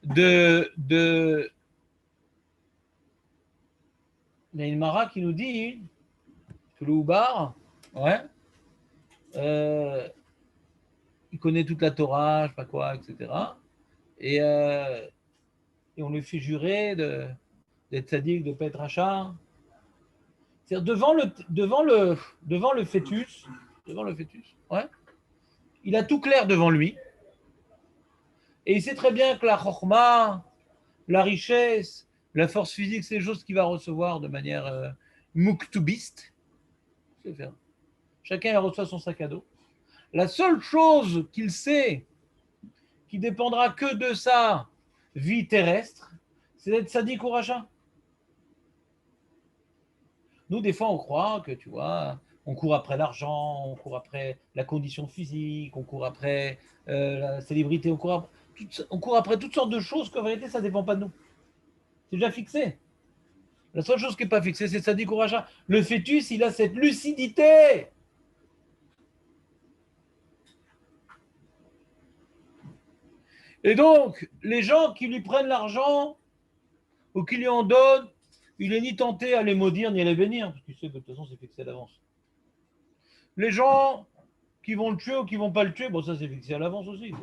il y a une Mara qui nous dit que le Houbar, ouais, il connaît toute la Torah, je sais pas quoi, etc. Et on lui fait jurer d'être sadique, de ne pas être rachat. C'est-à-dire devant le fœtus, ouais, il a tout clair devant lui. Et il sait très bien que la chorma, la richesse, la force physique, c'est des choses qu'il va recevoir de manière mouktubiste. Chacun reçoit son sac à dos. La seule chose qu'il sait qui dépendra que de sa vie terrestre, c'est d'être sadique ou rachat. Nous, des fois, on croit que, tu vois, on court après l'argent, on court après la condition physique, on court après la célébrité, on court après toutes sortes de choses qu'en vérité, ça ne dépend pas de nous. C'est déjà fixé. La seule chose qui n'est pas fixée, c'est sadique ou rachat. Le fœtus, il a cette lucidité. Et donc, les gens qui lui prennent l'argent ou qui lui en donnent, il n'est ni tenté à les maudire ni à les bénir, parce qu'il sait que de toute façon, c'est fixé d'avance. Les gens qui vont le tuer ou qui ne vont pas le tuer, bon, ça, c'est fixé à l'avance aussi.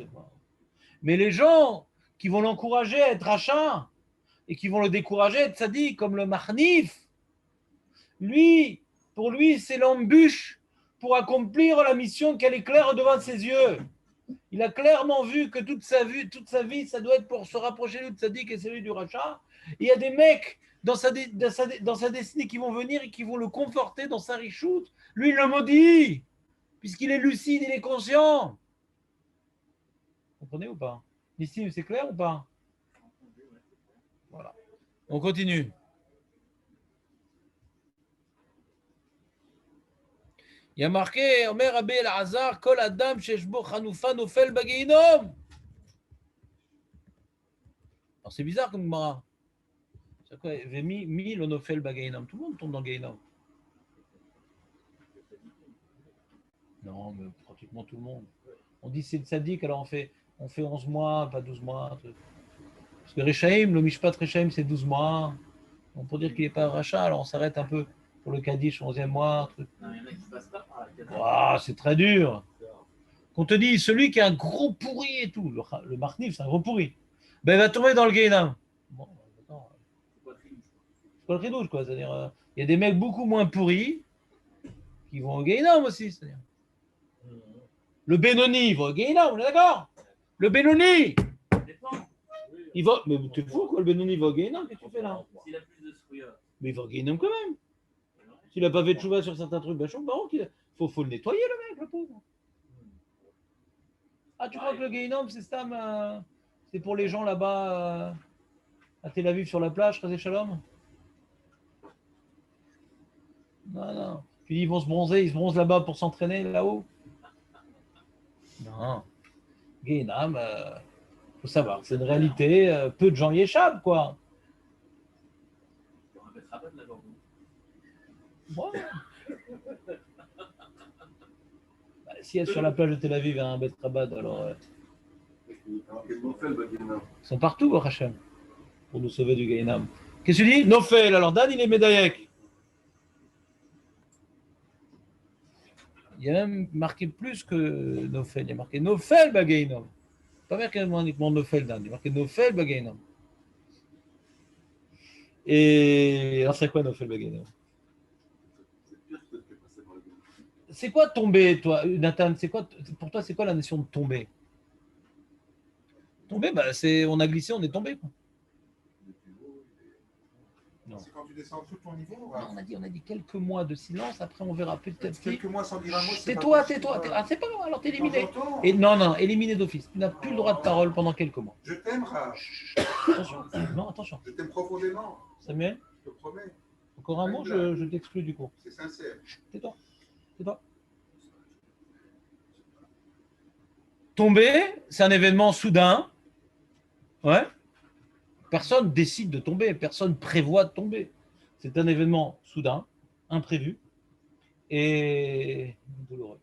Mais les gens qui vont l'encourager à être rachat et qui vont le décourager à être sadique, comme le Mahnif, lui, pour lui, c'est l'embûche pour accomplir la mission qu'elle est claire devant ses yeux. Il a clairement vu que toute sa vie, ça doit être pour se rapprocher de sadique et celui du rachat. Et il y a des mecs dans sa destinée qui vont venir et qui vont le conforter dans sa richoute. Lui, il le maudit, puisqu'il est lucide, il est conscient. Vous comprenez ou pas? Ici, c'est clair ou pas? Voilà. On continue. Il y a marqué, Omer Rabbi Elazar, Kol Adam Sheshbo Chanoufa Nofel Bageinom. Alors c'est bizarre comme Gemara. C'est quoi? Mi le Nofel Bageinom. Tout le monde tombe dans le Geinom. Non, mais pratiquement tout le monde. On dit c'est le sadique, alors on fait 11 mois, pas 12 mois. Parce que Rechaim, le Mishpat Rechaim, c'est 12 mois. On peut dire qu'il n'est pas rachat, alors on s'arrête un peu pour le Kaddish, 11e mois. Truc. Non, il y en a qui passent pas par la c'est très dur. Qu'on te dit, celui qui a un gros pourri et tout, le Marnif, c'est un gros pourri, ben il va tomber dans le Gainam. Bon, attends. C'est pas le Khidouche, quoi. C'est-à-dire, il y a des mecs beaucoup moins pourris qui vont au Gainam aussi. C'est-à-dire. Le Benoni, il va au Gainam, on est d'accord? Le Benoni, il va. Mais tu es fou, quoi, le Benoni va au Gainam, qu'est-ce que tu fais là? S'il a plus de souillure. Mais il va au Gainam quand même. S'il n'a pas fait de chouva sur certains trucs, ben je qu'il faut le nettoyer, le mec, le pauvre. Ah, tu crois que le Gainam, c'est pour les gens là-bas à Tel Aviv sur la plage, Chazé Shalom? Non, non. Tu dis ils vont se bronzer, ils se bronzent là-bas pour s'entraîner là-haut? Non. Gainam, faut savoir, c'est une réalité, peu de gens y échappent, quoi. Ouais. Bah, s'il y a sur la plage de Tel Aviv un Bet Rabad, alors. Ils sont partout, Hachem, pour nous sauver du Gainam. Qu'est-ce que tu dis? Nofel. Alors, Dan, il est médaillek. Il y a même marqué plus que Nofel. Il y a marqué Nofel Bagainom. Pas marqué uniquement Nofel, Dan. Il y a marqué Nofel Bagainom. Et alors, c'est quoi Nofel Bagainom? C'est quoi tomber, toi, Nathan? Pour toi, c'est quoi la notion de tomber? Tomber, bah, on a glissé, on est tombé. Quoi. Non. C'est quand tu descends en dessous de ton niveau? Non, on a dit quelques mois de silence, après on verra peut-être. Quelques mois sans dire un mot. Tais-toi. Ah, c'est pas grave, alors t'es éliminé. Et non, éliminé d'office. Tu n'as plus le droit de parole pendant quelques mois. Je t'aime, Rach. Attention, non, attention. Je t'aime profondément. Samuel? Je te promets. Encore un mot, je t'exclus du cours. C'est sincère. Tais-toi. Tomber, c'est un événement soudain. Ouais. Personne décide de tomber, personne prévoit de tomber. C'est un événement soudain, imprévu et douloureux.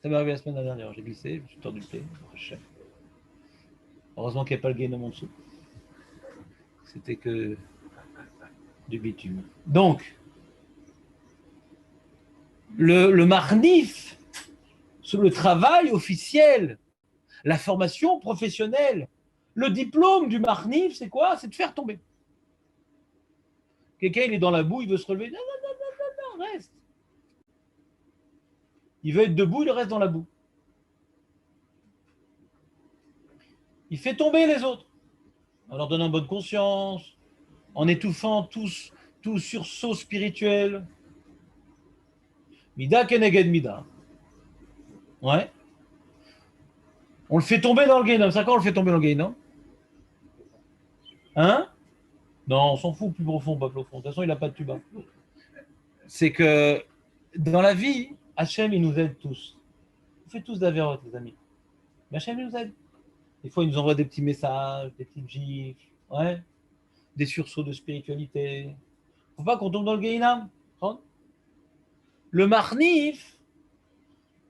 Ça m'est arrivé la semaine dernière, j'ai glissé, je me suis tordu le pied. Heureusement qu'il n'y a pas le Guénom en dessous. C'était que du bitume. Donc, le marnif, le travail officiel, la formation professionnelle, le diplôme du marnif, c'est quoi? C'est de faire tomber. Quelqu'un, il est dans la boue, il veut se relever. Non, non, non, non, non, non, reste. Il veut être debout, il reste dans la boue. Il fait tomber les autres en leur donnant bonne conscience, en étouffant tout sursaut spirituel. Mida keneged mida. Ouais. On le fait tomber dans le Guénom. C'est quand on le fait tomber dans le Guénom? Hein? Non, on s'en fout plus profond, pas profond. De toute façon, il n'a pas de tuba. C'est que dans la vie, Hachem, il nous aide tous. On fait tous d'Averot, les amis. Mais Hachem, il nous aide. Des fois, il nous envoie des petits messages, des petites gifles, ouais, des sursauts de spiritualité. Il ne faut pas qu'on tombe dans le Guéhinam. Le Marnif,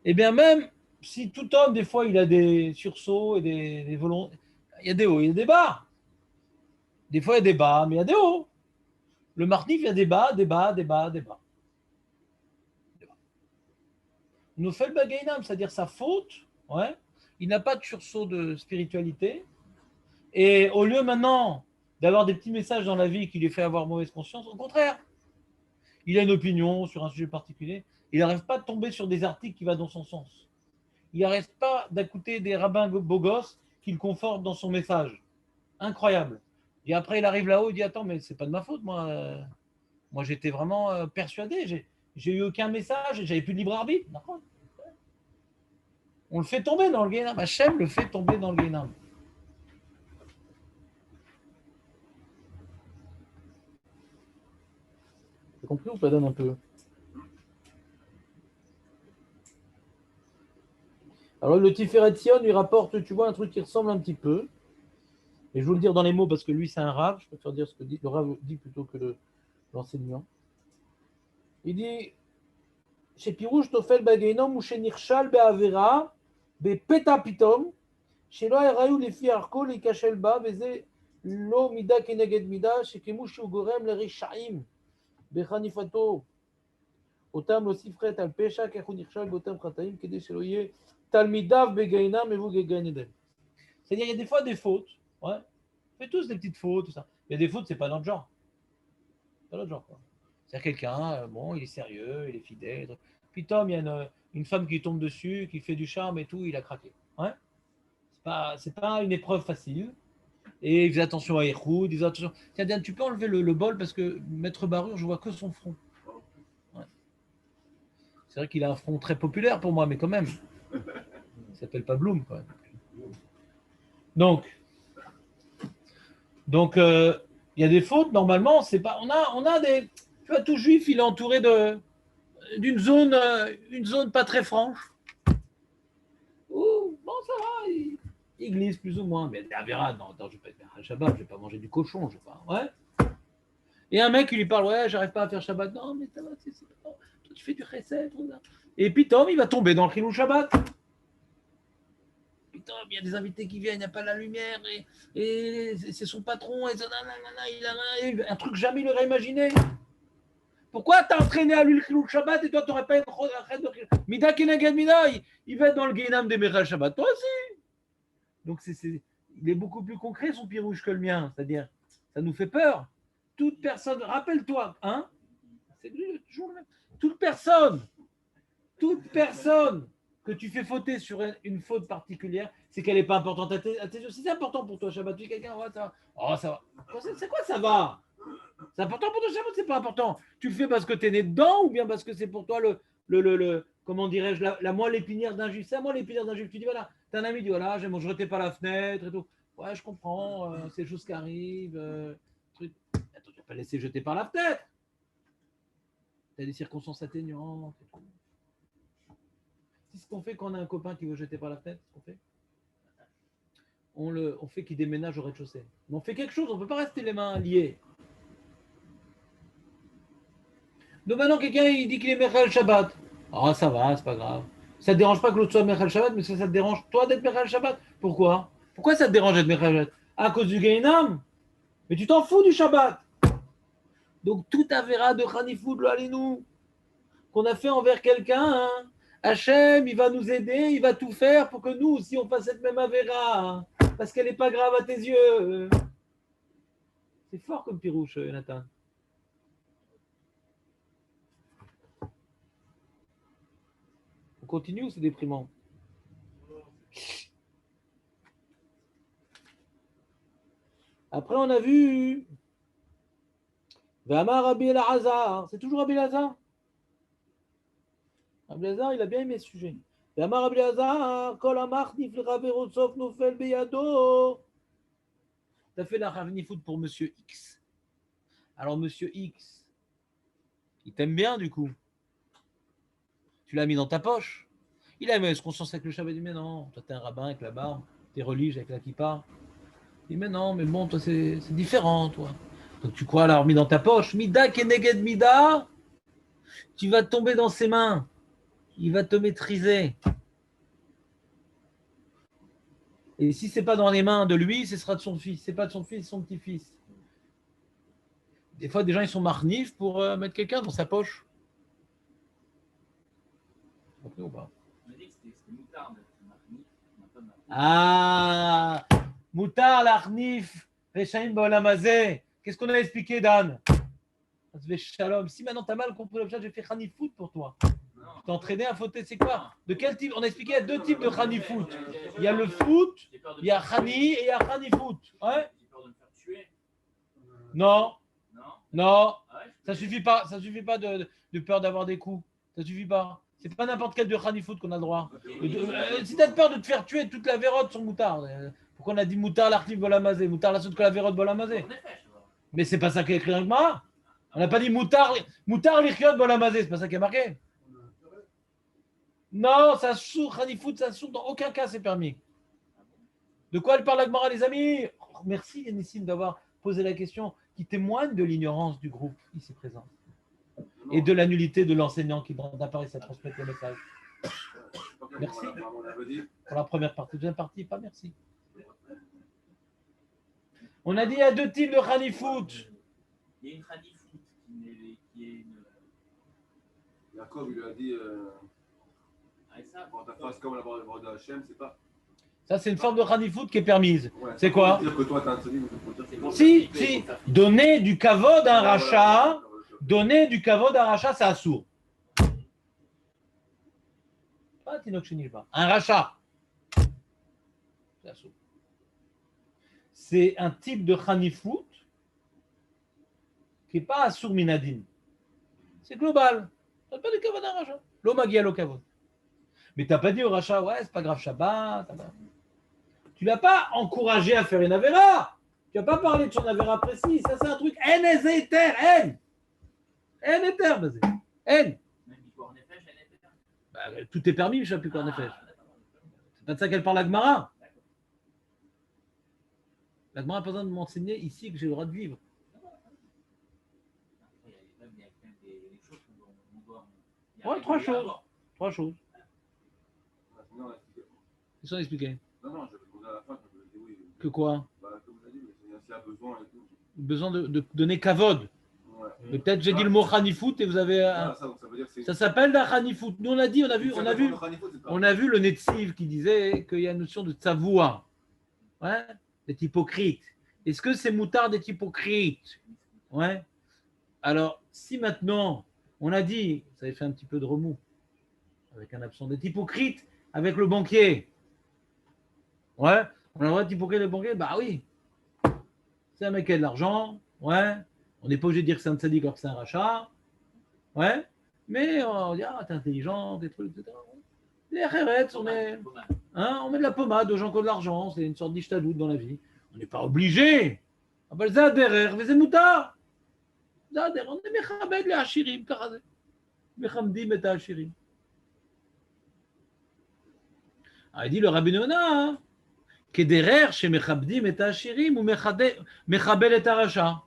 eh bien, même si tout homme, des fois, il a des sursauts et des volontés, il y a des hauts, il y a des bas. Des fois, il y a des bas, mais il y a des hauts. Le Marnif, il y a des bas, des bas, des bas, des bas. Il nous fait le Guéhinam, c'est-à-dire sa faute, ouais. Il n'a pas de sursaut de spiritualité. Et au lieu maintenant d'avoir des petits messages dans la vie qui lui fait avoir mauvaise conscience, au contraire, il a une opinion sur un sujet particulier. Il n'arrive pas de tomber sur des articles qui vont dans son sens. Il n'arrête pas d'écouter des rabbins beaux gosses qui le confortent dans son message. Incroyable. Et après, il arrive là-haut, il dit attends, mais c'est pas de ma faute, moi. Moi, j'étais vraiment persuadé. J'ai eu aucun message, j'avais plus de libre arbitre. D'accord. On le fait tomber dans le Guéhinam. Hachem le fait tomber dans le Guéhinam. T'as compris ou pas, donne un peu? Alors le Tiferet Sion lui rapporte, tu vois, un truc qui ressemble un petit peu. Et je vais vous le dire dans les mots parce que lui c'est un rave. Je préfère dire ce que le rave dit plutôt que l'enseignant. Il dit chez Pirouche Tofel Bagainom ou chez Nirchal Be'avera Be'peta Pitom chez Lo Erayu Lefi Arko Le Kachel Ba Veze Lo Mida Keneged Mida chez Kemush Ugorem Le Rishaim Bechanifato Otam Lo Sifret Al Pesha Kachou Nirchal Botam Khataim Kede Sheloye Talmidav Begainam Evu Gegainedem. C'est-à-dire il y a des fois des fautes. Ouais. On fait tous des petites fautes, tout ça. Il y a des fautes, c'est pas notre genre. C'est pas notre genre, quoi. C'est-à-dire quelqu'un, bon, il est sérieux, il est fidèle. Puis Tom, il y a une femme qui tombe dessus, qui fait du charme et tout, il a craqué. Ouais. C'est pas une épreuve facile. Et il faisait attention à Echoud, il faisait attention. Tiens, Dan, tu peux enlever le bol parce que Maître Barure, je vois que son front. Ouais. C'est vrai qu'il a un front très populaire pour moi, mais quand même. Il s'appelle pas Bloom, quoi. Donc, il y a des fautes, normalement, c'est pas. On a des. Tu vois, tout juif, il est entouré d'une zone, une zone pas très franche. Ouh, bon, ça va, il glisse plus ou moins. Mais Avera, non, attends, je vais pas faire un Shabbat, je vais pas manger du cochon, je vais pas. Ouais. Et un mec, il lui parle, ouais, j'arrive pas à faire Shabbat. Non, mais ça va, c'est toi, tu fais du chesed, tout ça. Et puis Tom, il va tomber dans le Chilou Shabbat. Putain, il y a des invités qui viennent, il n'y a pas la lumière, et c'est son patron, et ça, il a un truc jamais il aurait imaginé. Pourquoi t'as entraîné à lui le Chilou Shabbat et toi t'aurais pas été Mida Keneged Mida, il va être dans le Guéhinam des Mechal Shabbat, toi aussi. Donc il est beaucoup plus concret son pirouche que le mien, c'est-à-dire ça nous fait peur. Toute personne, rappelle-toi, hein, c'est toujours le même. Toute personne que tu fais fauter sur une faute particulière, c'est qu'elle n'est pas importante à tes yeux. Si c'est important pour toi, Shabbat, tu es quelqu'un, ouais, ça va. Oh, ça va. C'est quoi ça va? C'est important pour toi, Shabbat, c'est pas important. Tu le fais parce que tu es né dedans ou bien parce que c'est pour toi comment dirais-je, la moelle épinière d'un juif. C'est la moelle épinière d'un juif. Tu dis, voilà, t'as un ami, dit, voilà, je ne jetais pas la fenêtre et tout. Ouais, je comprends, c'est des choses qui arrivent. Truc. Attends, tu vas pas laisser jeter par la fenêtre. Tu as des circonstances atténuantes et tout. C'est ce qu'on fait quand on a un copain qui veut jeter par la fenêtre, ce qu'on fait. On fait qu'il déménage au rez-de-chaussée. Mais on fait quelque chose, on ne peut pas rester les mains liées. Donc maintenant, quelqu'un il dit qu'il est Mechal Shabbat. Ah, ça va, c'est pas grave. Ça ne te dérange pas que l'autre soit Mechal Shabbat, mais ça te dérange toi d'être Mechal Shabbat. Pourquoi Pourquoi ça te dérange d'être Mechavet? À cause du Gainam? Mais tu t'en fous du Shabbat. Donc, tout Avera de Khanifoud, nous qu'on a fait envers quelqu'un, hein, Hachem, il va nous aider, il va tout faire pour que nous aussi on fasse cette même Avera, hein, parce qu'elle n'est pas grave à tes yeux. C'est fort comme pirouche, Nathan. On continue ou c'est déprimant? Après, on a vu Vamar Rabbi Elazar. C'est toujours Rabbi Elazar? Rabbi Elazar, il a bien aimé ce sujet. Vamar Rabbi Elazar, Kol Amach Niflera Verotsof Nofel Beyado. Tu as fait la Ravnifout pour Monsieur X. Alors, Monsieur X, il t'aime bien du coup. Tu l'as mis dans ta poche. Il a même conscience avec le Shabbat. Il dit, mais non, toi, t'es un rabbin avec la barbe, t'es religieux avec la kippa. Il dit, mais non, mais bon, toi, c'est différent, toi. Donc, tu crois l'avoir mis dans ta poche. Mida keneged mida, tu vas tomber dans ses mains. Il va te maîtriser. Et si ce n'est pas dans les mains de lui, ce sera de son fils. Ce n'est pas de son fils, son petit-fils. Des fois, des gens, ils sont marnifs pour mettre quelqu'un dans sa poche. Compris ou pas? On a dit que c'était moutarde. Ah, Moutar, l'Arnif, Rechaim Baolamazé. Qu'est-ce qu'on a expliqué, Dan? Shalom. Si maintenant tu as mal compris l'objet, j'ai fait Khanifout pour toi. Tu t'es entraîné à fauter, c'est quoi? De quel type? On a expliqué, il y a deux types de Khanifout. Il y a le foot, il y a Khani et il y a Khanifout. Ouais? J'ai peur de me faire tuer. Non, Non. non. Ah ouais, Ça suffit pas de peur d'avoir des coups. Ça suffit pas. C'est pas n'importe quel de Khanifout qu'on a le droit. Si tu as peur de te faire tuer, toute la vérote sur Moutar. Pourquoi on a dit Moutar l'artif Bolamazé? Moutar la saute que la vérote Bolamazé. en effet, je vois. Mais c'est pas ça qui est écrit dans le Gemara. On n'a pas dit Moutar l'irchiot Bolamazé. C'est pas ça qui est marqué. Non, ça sourd, Khanifout, ça sourd. Dans aucun cas, c'est permis. De quoi elle parle la Gemara, les amis? Merci, Yanissim, d'avoir posé la question qui témoigne de l'ignorance du groupe ici présent. Et de la nullité de l'enseignant qui n'a pas réussi à transmettre le message. Merci. Pour la première partie. Deuxième partie, pas merci. On a dit il y a deux types de Khanifout. Il y a une Khanifout qui est une. Jacob, il lui a dit Avec ça, quand ta face comme la parole de Hachem, c'est pas. Ça, c'est une forme de Khanifout qui est permise. Ouais, C'est quoi? dire que toi, t'as un tzaddik, mais faut dire que c'est bon. Si. Donner du kavod à un rachat, donner du kavod à un rachat, c'est assourd. Pas Tinok Shenishba. Un rachat. C'est assourd. C'est un type de Khanifout qui n'est pas assourd minadin. C'est global. Tu n'as pas de kavod à un rachat. L'omagia lo kavod. Mais tu n'as pas dit au rachat, ouais, c'est pas grave, Shabbat. Tu ne l'as pas encouragé à faire une avéra. Tu n'as pas parlé de son avéra précis. Ça, c'est un truc. En éther, en éther, vas-y. En. même du coup, en effet, j'ai été. Bah, tout est permis, je ne sais plus qu'en effet. C'est pas de ça qu'elle parle, la Gemara. La Gemara n'a pas besoin de m'enseigner ici que j'ai le droit de vivre. Il y a même des choses qu'on doit. Ouais, trois choses. Non, Ils sont expliqués. non, je vais demander à la fin, je vais dire oui. Que quoi? Bah, comme vous avez dit, mais s'il y a besoin et tout. Besoin de donner kavod. Ouais. Mais peut-être j'ai dit le mot Khanifout et vous avez. Ah, ça, donc ça veut dire que c'est. Ça s'appelle la Khanifout. Nous, on a vu le Netziv qui disait qu'il y a une notion de tsavoua. Ouais, d'être hypocrite. Est-ce que c'est moutard d'être hypocrite? Ouais. Alors, si maintenant, on a dit, vous avez fait un petit peu de remous, avec un absent d'être hypocrite avec le banquier. Ouais, on a le droit d'être hypocrite avec le banquier? Bah oui. C'est un mec qui a de l'argent. Ouais. On n'est pas obligé de dire que c'est un tzaddik alors que c'est un rachat. Ouais. Mais on dit, ah, t'es intelligent, des trucs, etc. Des khéretz, on met de la pommade aux gens qui ont de l'argent. C'est une sorte d'ishtadout dans la vie. On n'est pas obligé. Ah ben, ça derrière, mais c'est moutard. Ça derrière, on est mechabed les hachirim, karazé. Mechamdim et hachirim. Ah, il dit le Rabbi Yonah, kederer chez mechabdim et hachirim ou mechabel et haracha.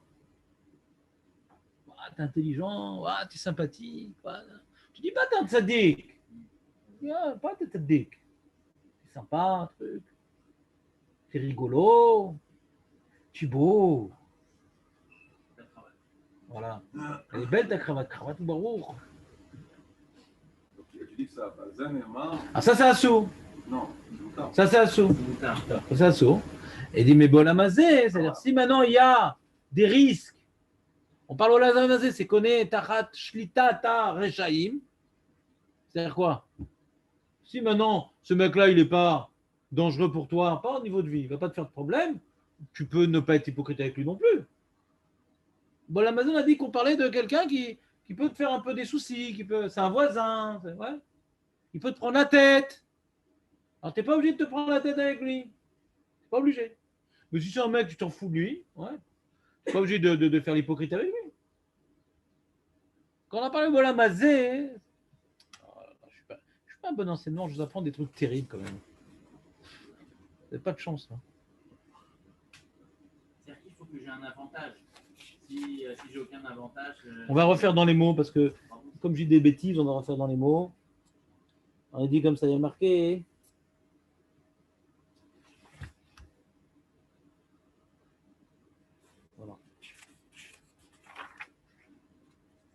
T'es intelligent, t'es sympathique. Tu dis pas t'es un tzaddik. Pas t'es tzaddik. T'es sympa, un truc. t'es rigolo, tu es beau. La cravate. Voilà. Elle est belle ta cravate, cravate barouk. Donc, tu dis que ça, Zen et Mar, Ah, ça c'est Assou. non, c'est Moutar. Ça c'est Assou. C'est Moutar. Ça c'est Assou. Et il dit, mais Bolamazé, c'est-à-dire si maintenant il y a des risques, on parle Bolamazé, c'est qu'on est Tachat Shlita Ta Rechaim. C'est-à-dire quoi? Si maintenant ce mec-là il n'est pas dangereux pour toi, pas au niveau de vie, il ne va pas te faire de problème, tu peux ne pas être hypocrite avec lui non plus. Bolamazé a dit qu'on parlait de quelqu'un qui peut te faire un peu des soucis, c'est un voisin, ouais. Il peut te prendre la tête. Alors tu n'es pas obligé de te prendre la tête avec lui. Tu n'es pas obligé. Mais si c'est un mec, tu t'en fous de lui, ouais. Tu n'es pas obligé de faire l'hypocrite avec lui. Quand on a parlé de Bolamazé, je suis pas un bon enseignement, je vous apprends des trucs terribles quand même. Vous n'avez pas de chance. Hein. C'est-à-dire qu'il faut que j'ai un avantage. Si j'ai aucun avantage. On va refaire dans les mots parce que, comme j'ai des bêtises, on va refaire dans les mots. On a dit comme ça, il y a marqué. Voilà.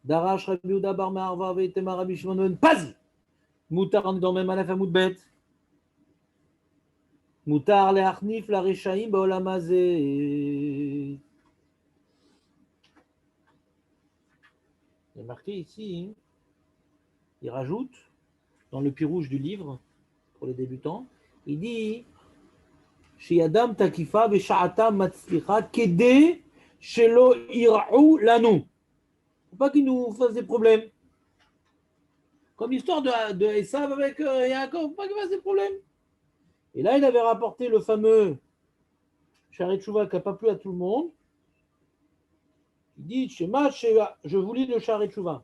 Darash Rabbi Yehuda bar Me'arva ve'itema Rabbi Shimon ben Pazi. Moutar, on est dans le même alef à Moudbet. Moutar le'achnif la reshaim ba'olam hazeh. Il est marqué ici, il rajoute dans le pirouge du livre pour les débutants, il dit Sheyadam takifa v'sha'ata matzlicha kede shelo ira'u lanu. Faut pas qu'il nous fasse des problèmes. Comme l'histoire de Esav avec Yaakov, faut pas qu'il fasse des problèmes. Et là, il avait rapporté le fameux Sharet Shuvah qui n'a pas plu à tout le monde. Il dit, Shema, je vous lis le Sharet Shuvah.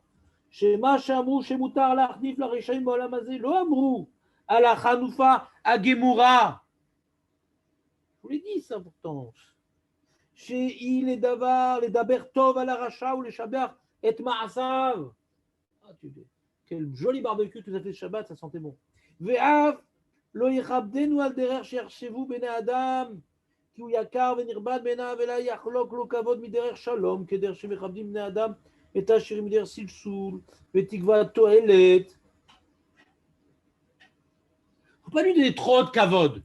Shema, Shamru, Shemutar, Lachnif, la Rechaim, Ba'olam hazeh, Lo Amru, Ala Chanoufa, Agemura. Je vous l'ai dit, ça pourtant. Shei, les Davar, les Daber Tov, Ala Racha, ou les Shabbat, et Ma'asav. Ah, quel joli barbecue que vous avez fait Shabbat, ça sentait bon. Ve'av, Lo Yechabdenu al derer, Shershevu, Bene Adam. כי הוא יקר ונרבד בעיניו, אלא יחלוק לו כבוד מדרך שלום, כדרך שמכבדים בני אדם את העשירים מדרך סלסול ותקווה תועלת. Faut pas lui donner trop de kavod.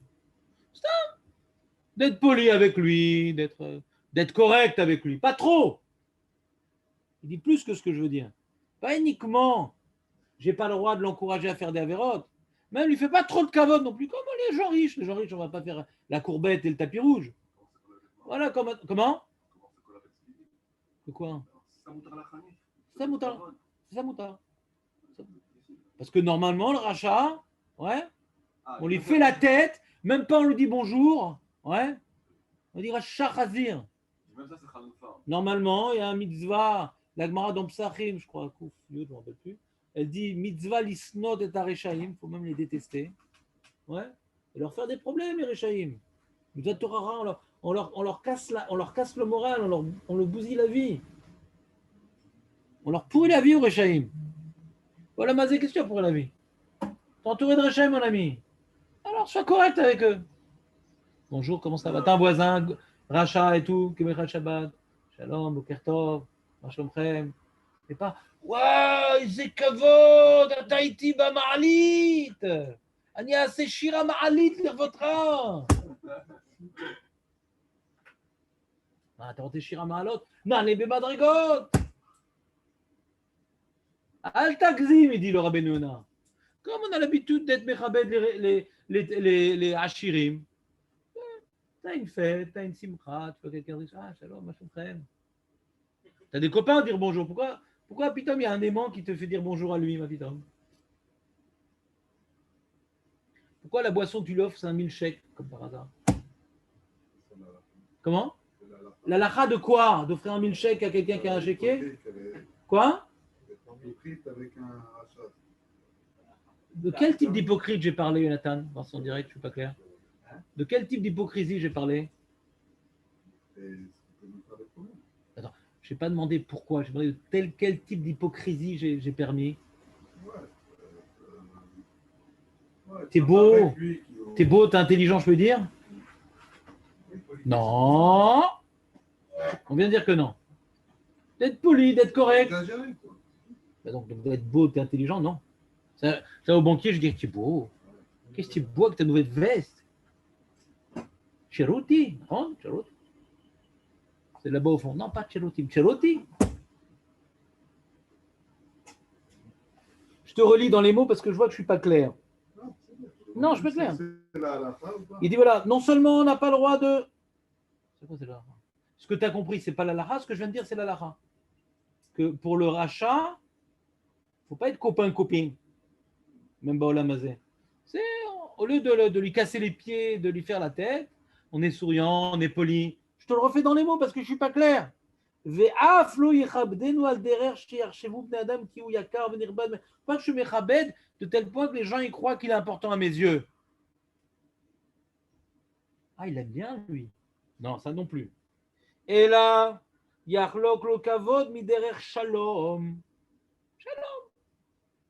C'est ça. D'être poli avec lui, d'être correct avec lui. Pas trop. Il dit plus que ce que je veux dire. Pas uniquement, j'ai pas le droit de l'encourager à faire des avérotes. Mais il ne lui fait pas trop de kavod non plus. Comme les gens riches. Les gens riches, on ne va pas faire la courbette et le tapis rouge. Voilà, comment de quoi? Ça moutar. Parce que normalement, le rachat, ouais, on lui fait la tête, même pas on lui dit bonjour, ouais, on dit rachat chazir. Normalement, il y a un mitzvah, la Gemara dans Psachim, je crois, je ne me rappelle plus. Elle dit mitzvah lisnot et arechaim, il faut même les détester, ouais, et leur faire des problèmes, les rechaim. Mitzvah Torah, on leur casse le moral, on leur bousille la vie. On leur pourrit la vie aux rechaim. Voilà, Mazé, qu'est-ce que tu as pour la vie? T'es entouré de rechaim, mon ami. Alors, sois correct avec eux. Bonjour, comment ça va? T'as un voisin, rachat et tout, Kemechal Shabbat, Shalom, Boker Tov, Machlomchem. Et pas, waouh, c'est kavod, אתה איתי במעלית. אני אעשה שיר המעלית לכבודך. אתה רוצה שיר המעלות? נעלה במדרגות. אל תגזים, dit le Rabbeinu Yonah. Comme on a l'habitude d'être mechabed les ashirim, t'as une fête, t'as une simcha, tu vois quelqu'un dire ah shalom, machin. T'as des copains à dire bonjour. Pourquoi Pitom, il y a un aimant qui te fait dire bonjour à lui, ma Pitom? Pourquoi la boisson que tu lui offres, c'est un milkshake, comme par hasard? Comment? La lacha de quoi? D'offrir un milkshake à quelqu'un qui a un chéquier? Quoi? De quel type d'hypocrite j'ai parlé, Jonathan, dans son direct? Je ne suis pas clair. De quel type d'hypocrisie j'ai parlé? Attends, je n'ai pas demandé pourquoi. J'ai demandé de quel type d'hypocrisie j'ai permis. T'es beau, t'es intelligent, je peux dire? Non. On vient de dire que non. D'être poli, d'être correct. Exagéré, quoi. Bah donc d'être beau, d'être intelligent, non. Ça, au banquier, je dis que tu es beau. Qu'est-ce que tu es beau avec ta nouvelle veste? Cheruti, non? Cheruti. C'est là-bas au fond. Non, pas Cheruti. Cheruti. Je te relis dans les mots parce que je vois que je ne suis pas clair. Non, je suis pas clair. C'est la phrase ou pas? Il dit voilà, non seulement on n'a pas le droit de. C'est quoi c'est la lacha? Ce que tu as compris, c'est pas la lacha. Ce que je viens de dire, c'est la lacha. Que pour le rachat, il ne faut pas être copain-copine. Même Baolamazé. C'est au lieu de lui casser les pieds, de lui faire la tête, on est souriant, on est poli. Je te le refais dans les mots parce que je ne suis pas clair. Pas que je suis mechabed de tel point que les gens y croient qu'il est important à mes yeux. Ah, il aime bien, lui. Non, ça non plus. Et là, yachlok lo kavod miderer shalom. Shalom.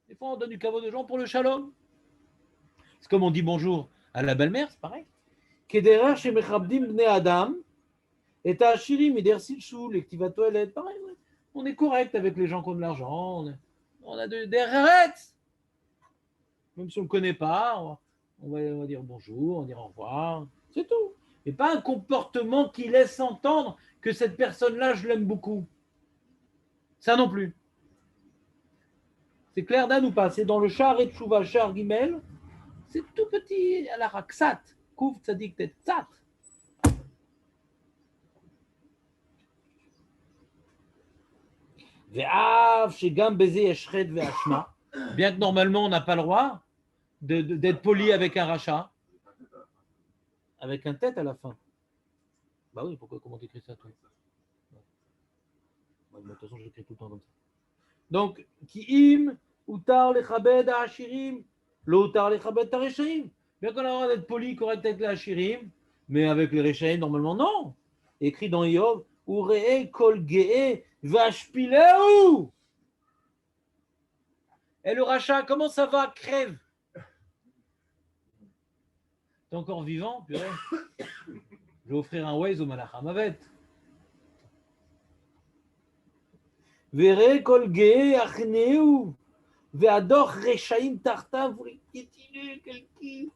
Des fois, on donne du kavod aux gens pour le shalom. C'est comme on dit bonjour à la belle-mère, c'est pareil. Kederer chez mechabdim bnei adam. Et t'as Achiri, Midersilchou, les petits toilettes, pareil. Ouais. On est correct avec les gens qui ont de l'argent. On a des regrets. Même si on ne le connaît pas, on va dire bonjour, on va dire au revoir. C'est tout. Et pas un comportement qui laisse entendre que cette personne-là, je l'aime beaucoup. Ça non plus. C'est clair, Dan, ou pas? C'est dans le char et Tchouva, char Gimel. C'est tout petit à la raksat. Kouf, ça dit que t'es tzat. Bien que normalement on n'a pas le droit d'être poli avec un rachat, avec un tête à la fin. Bah oui, pourquoi, comment t'écris ça toi? De toute façon, j'écris tout le temps comme ça. Donc, ki'im, utar lechabed ha'ashirim, lo utar lechabed ha'reshaim. Bien qu'on a le droit d'être poli, correct avec les hashirim, mais avec les reshaim, normalement non. Écrit dans Yov, ure'e kol ge'e vashpileu. Et le rachat, comment ça va? Crève. T'es encore vivant, purée. Je vais offrir un Waze au Malach Hamavet. Vere kol ge'e achneu ve'adoch reshaim tartav v'rikitilu kelki.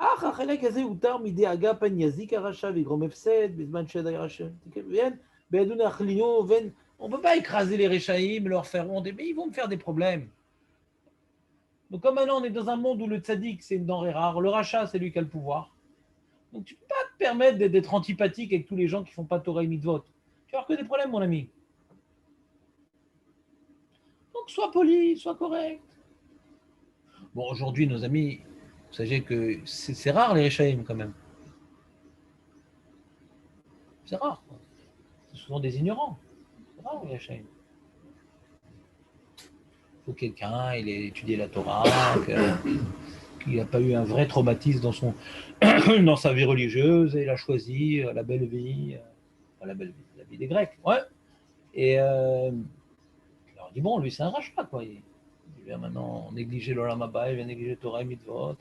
אך החלק הזה הותר מדאגה פן יזיק הרשע ויגרום הפסד בזמן שדי רשע. בידון להחלינו, on ne peut pas écraser les réchaïm, leur faire honte, mais ils vont me faire des problèmes. Donc comme maintenant on est dans un monde où le tzaddik c'est une denrée rare, le rachat c'est lui qui a le pouvoir. Donc tu ne peux pas te permettre d'être antipathique avec tous les gens qui ne font pas Torah et Mitzvot. Tu vas avoir que des problèmes mon ami. Donc sois poli, sois correct. Bon aujourd'hui nos amis, vous savez que c'est rare les réchaïm quand même. C'est rare. C'est souvent des ignorants. C'est rare les réchaïm. Il faut quelqu'un, il ait étudié la Torah, qu'il n'a pas eu un vrai traumatisme dans sa vie religieuse et il a choisi la belle vie, la vie des Grecs. Ouais. Et alors on dit bon, lui c'est un rachat quoi. Il vient maintenant négliger l'Olam Haba, il vient négliger Torah et Mitzvot.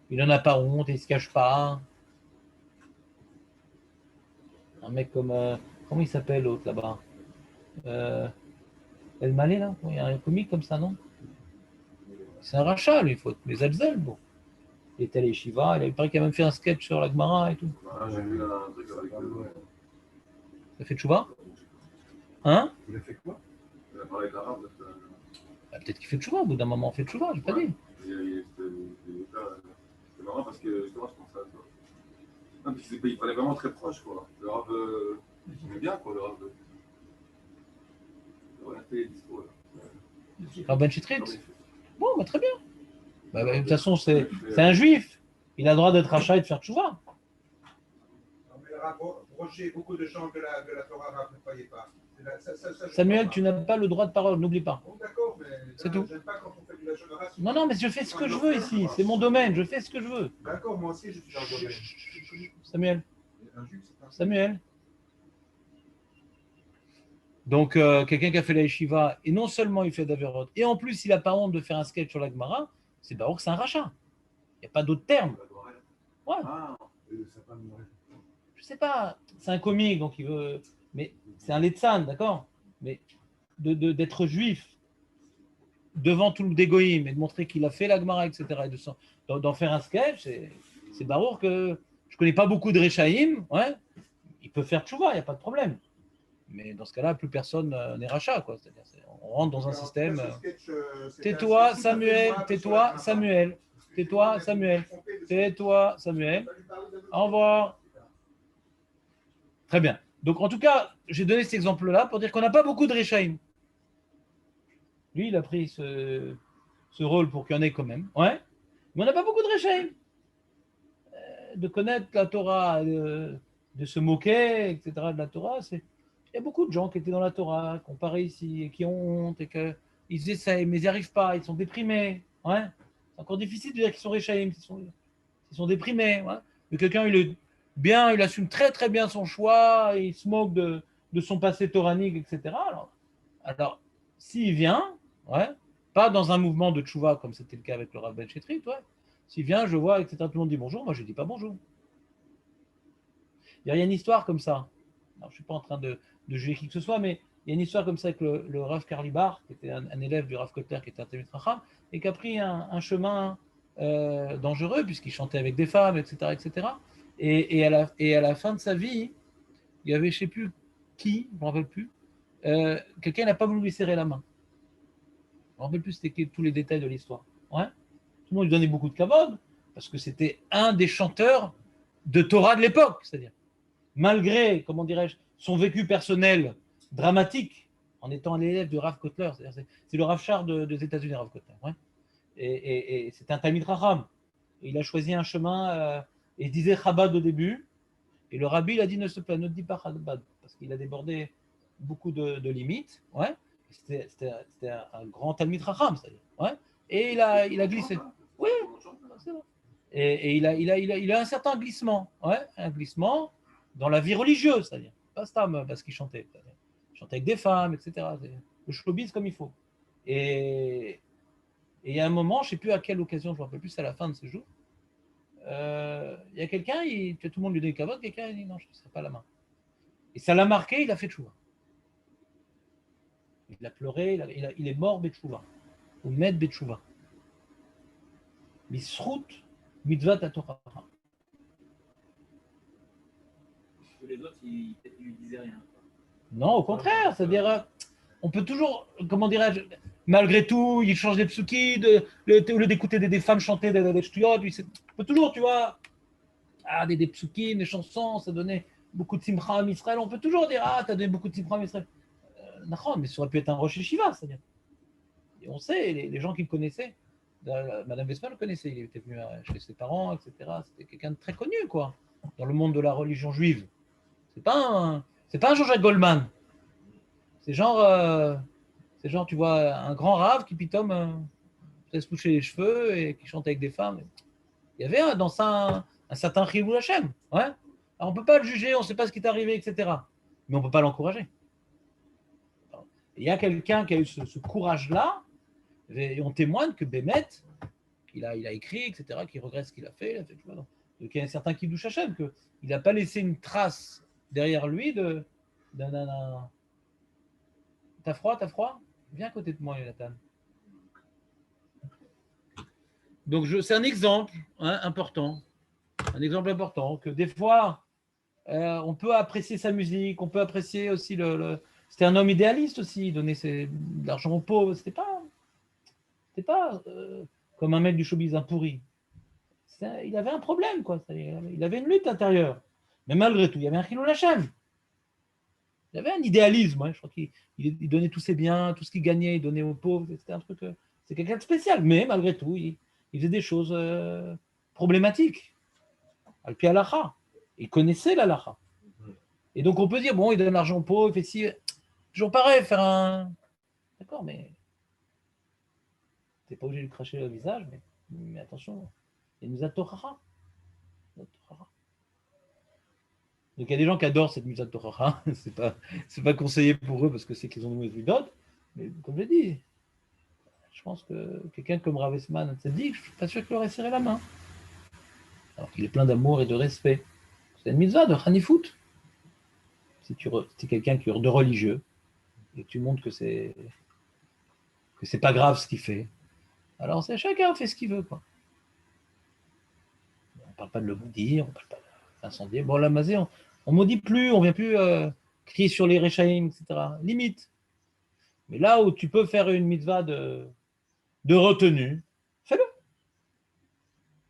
Il n'en a pas honte, il ne se cache pas. Un mec comme. Comment il s'appelle l'autre là-bas El Malé là? Il y a un comique comme ça, non? C'est un rachat, lui, il faut les Alzel. Bon. Il était à l'Yeshiva, il paraît qu'il a même fait un sketch sur la Gemara et tout. Ah, j'ai vu un truc avec Il a fait Tchouva? Hein? Il a fait quoi? il a parlé avec l'arabe. Bah, peut-être qu'il fait Tchouva, au bout d'un moment, on fait Tchouva, j'ai pas dit. C'est marrant parce que justement, je pense à ça. Non, parce qu'il fallait vraiment très proche, quoi. Le rave, j'aimais bien, quoi, le rave. On a fait les discours, là. Rabban Chitrit? Bon, bah, très bien. Bah, de toute façon, c'est un juif. Il a le droit d'être rachat et de faire Tchouva. Non, mais le Rav Roger, beaucoup de gens de la Torah arabe ne croyaient pas. Samuel, tu n'as pas le droit de parole, n'oublie pas. Bon, d'accord, mais C'est tout. j'aime pas quand on fait du lachon hara. Non, mais je fais ce que je veux ici. C'est mon domaine, je fais ce que je veux. D'accord, moi aussi, je suis dans le domaine. Samuel. Un juif, c'est pas ça. Samuel. Donc, quelqu'un qui a fait la yeshiva, et non seulement il fait d'Averot, et en plus il n'a pas honte de faire un sketch sur la Gemara, c'est Baruch, c'est un rachat. Il n'y a pas d'autre terme. Ouais. Ah, Ça pas me- Je sais pas, c'est un comique, donc il veut. Mais c'est un Letzan, d'accord? Mais d'être juif devant tout le dégoïm et de montrer qu'il a fait la Gemara, etc., et d'en faire un sketch, c'est barour que je connais pas beaucoup de Rechaïm, ouais, il peut faire tchouva, il n'y a pas de problème. Mais dans ce cas-là, plus personne n'est rachat, quoi. C'est-à-dire, on rentre dans un Alors, en tout système. cas, ce sketch, c'était Tais-toi, un sketch tout à fait Samuel, loin de tais-toi, son Samuel, tais-toi, Excusez-moi, mais vous Samuel, vous trompez de son- tais-toi, Samuel. Ça lui parle de- Au revoir. Très bien. Donc, en tout cas, j'ai donné cet exemple-là pour dire qu'on n'a pas beaucoup de Rechaïm. Lui, il a pris ce rôle pour qu'il y en ait quand même. Ouais. Mais on n'a pas beaucoup de Rechaïm. De connaître la Torah, de se moquer, etc. de la Torah, il y a beaucoup de gens qui étaient dans la Torah, qui ont pas réussi, et qui ont honte, et qu'ils essayent, mais ils n'y arrivent pas, ils sont déprimés. Ouais. C'est encore difficile de dire qu'ils sont Rechaïm, ils sont déprimés. Ouais. Mais quelqu'un, il assume très très bien son choix, il se moque de son passé toranique, etc. Alors s'il vient, ouais, pas dans un mouvement de tchouva comme c'était le cas avec le Rav Ben Chetrit, ouais, s'il vient, je vois, etc., tout le monde dit bonjour, moi je ne dis pas bonjour. Il y a une histoire comme ça. Alors, je ne suis pas en train de juger qui que ce soit, mais il y a une histoire comme ça avec le Rav Karlibar, qui était un élève du Rav Kotler, qui était un Talmid Chacham, et qui a pris un chemin dangereux, puisqu'il chantait avec des femmes, etc. etc. Et à la fin de sa vie, il y avait, je ne sais plus qui, je ne me rappelle plus, quelqu'un n'a pas voulu lui serrer la main. Je ne me rappelle plus c'était tous les détails de l'histoire. Ouais. Tout le monde lui donnait beaucoup de kavod, parce que c'était un des chanteurs de Torah de l'époque, c'est-à-dire, malgré, comment dirais-je, son vécu personnel dramatique, en étant un élève de Rav Kotler, c'est le Rav Char des États-Unis, Rav Kotler. Ouais. Et c'était un Talmid Chacham. Il a choisi un chemin, et il disait Chabad au début, et le rabbi il a dit ne te plaît, ne dis pas Chabad, parce qu'il a débordé beaucoup de limites. Ouais. C'était un grand Talmid Chacham, c'est-à-dire. Ouais. Et il a glissé. Oui, c'est vrai. Et il a un certain glissement, ouais, un glissement dans la vie religieuse, c'est-à-dire, pas Stam, parce qu'il chantait. Il chantait avec des femmes, etc. Le showbiz comme il faut. Et il y a un moment, je ne sais plus à quelle occasion, je ne me rappelle plus, c'est à la fin de ce jour, il y a quelqu'un, tout le monde lui donne une cavote, quelqu'un dit non, je ne serai pas la main. Et ça l'a marqué, il a fait tchouva. Il a pleuré, il est mort betchouva. Ou met betchouva. Misrout mitzvat atorah. Les autres, ils ne lui disaient rien. Non, au contraire, c'est-à-dire, on peut toujours, comment dirais-je, malgré tout, il change des psuki, au lieu d'écouter des femmes chanter des shtuyot, on peut toujours, tu vois, des psuki, des chansons, ça donnait beaucoup de simcha à Israël, on peut toujours dire, t'as donné beaucoup de simcha à Israël. Mais ça aurait pu être un Rosh Yeshiva, c'est-à-dire. Et on sait, les gens qui le connaissaient, Madame Vespa le connaissait, il était venu chez ses parents, etc. C'était quelqu'un de très connu, quoi, dans le monde de la religion juive. C'est pas un Jean-Jacques Goldman. C'est genre, tu vois, un grand rave qui pitom se laisse toucher les cheveux et qui chante avec des femmes. Il y avait dans ça un certain Chilou Hachem. Ouais. Alors on ne peut pas le juger, on ne sait pas ce qui est arrivé, etc. Mais on ne peut pas l'encourager. Il y a quelqu'un qui a eu ce courage-là, et on témoigne que Bémet, il a écrit, etc., qu'il regrette ce qu'il a fait. Tu vois, donc il y a un certain Kiddush Hashem, qu'il n'a pas laissé une trace derrière lui d'un. T'as froid? Viens à côté de moi, Jonathan. Donc, c'est un exemple important. Un exemple important, que des fois, on peut apprécier sa musique, on peut apprécier aussi C'était un homme idéaliste aussi, il donnait de l'argent aux pauvres. C'était pas comme un mec du showbiz, un pourri. Il avait un problème, quoi. Il avait une lutte intérieure. Mais malgré tout, il y avait un Chilou Hachem. Il avait un idéalisme. Je crois qu'il donnait tous ses biens, tout ce qu'il gagnait, il donnait aux pauvres. C'était un truc. C'est quelqu'un de spécial. Mais malgré tout, il faisait des choses problématiques. Al-Pi Halacha. Il connaissait l'Halacha. Et donc on peut dire, bon, il donne l'argent aux pauvres, il fait si. Toujours pareil, faire un. D'accord, mais. Tu n'es pas obligé de lui cracher le visage, mais attention, il nous a Torah. Donc il y a des gens qui adorent cette Musat Torah. C'est pas conseillé pour eux parce que c'est qu'ils ont une d'autres. Mais comme je l'ai dit, je pense que quelqu'un comme Rav Esman, ça dit, je ne suis pas sûr qu'il aurait serré la main. alors qu'il est plein d'amour et de respect. C'est une mitzvah de Hanifut. Si tu es quelqu'un qui est de religieux et que tu montres que c'est pas grave ce qu'il fait, alors c'est chacun fait ce qu'il veut, quoi. On ne parle pas de le maudire, on ne parle pas d'incendier. Bon, la mazé, on ne maudit plus, on ne vient plus crier sur les Rechaïm, etc. Limite. Mais là où tu peux faire une mitzvah de retenue, fais-le.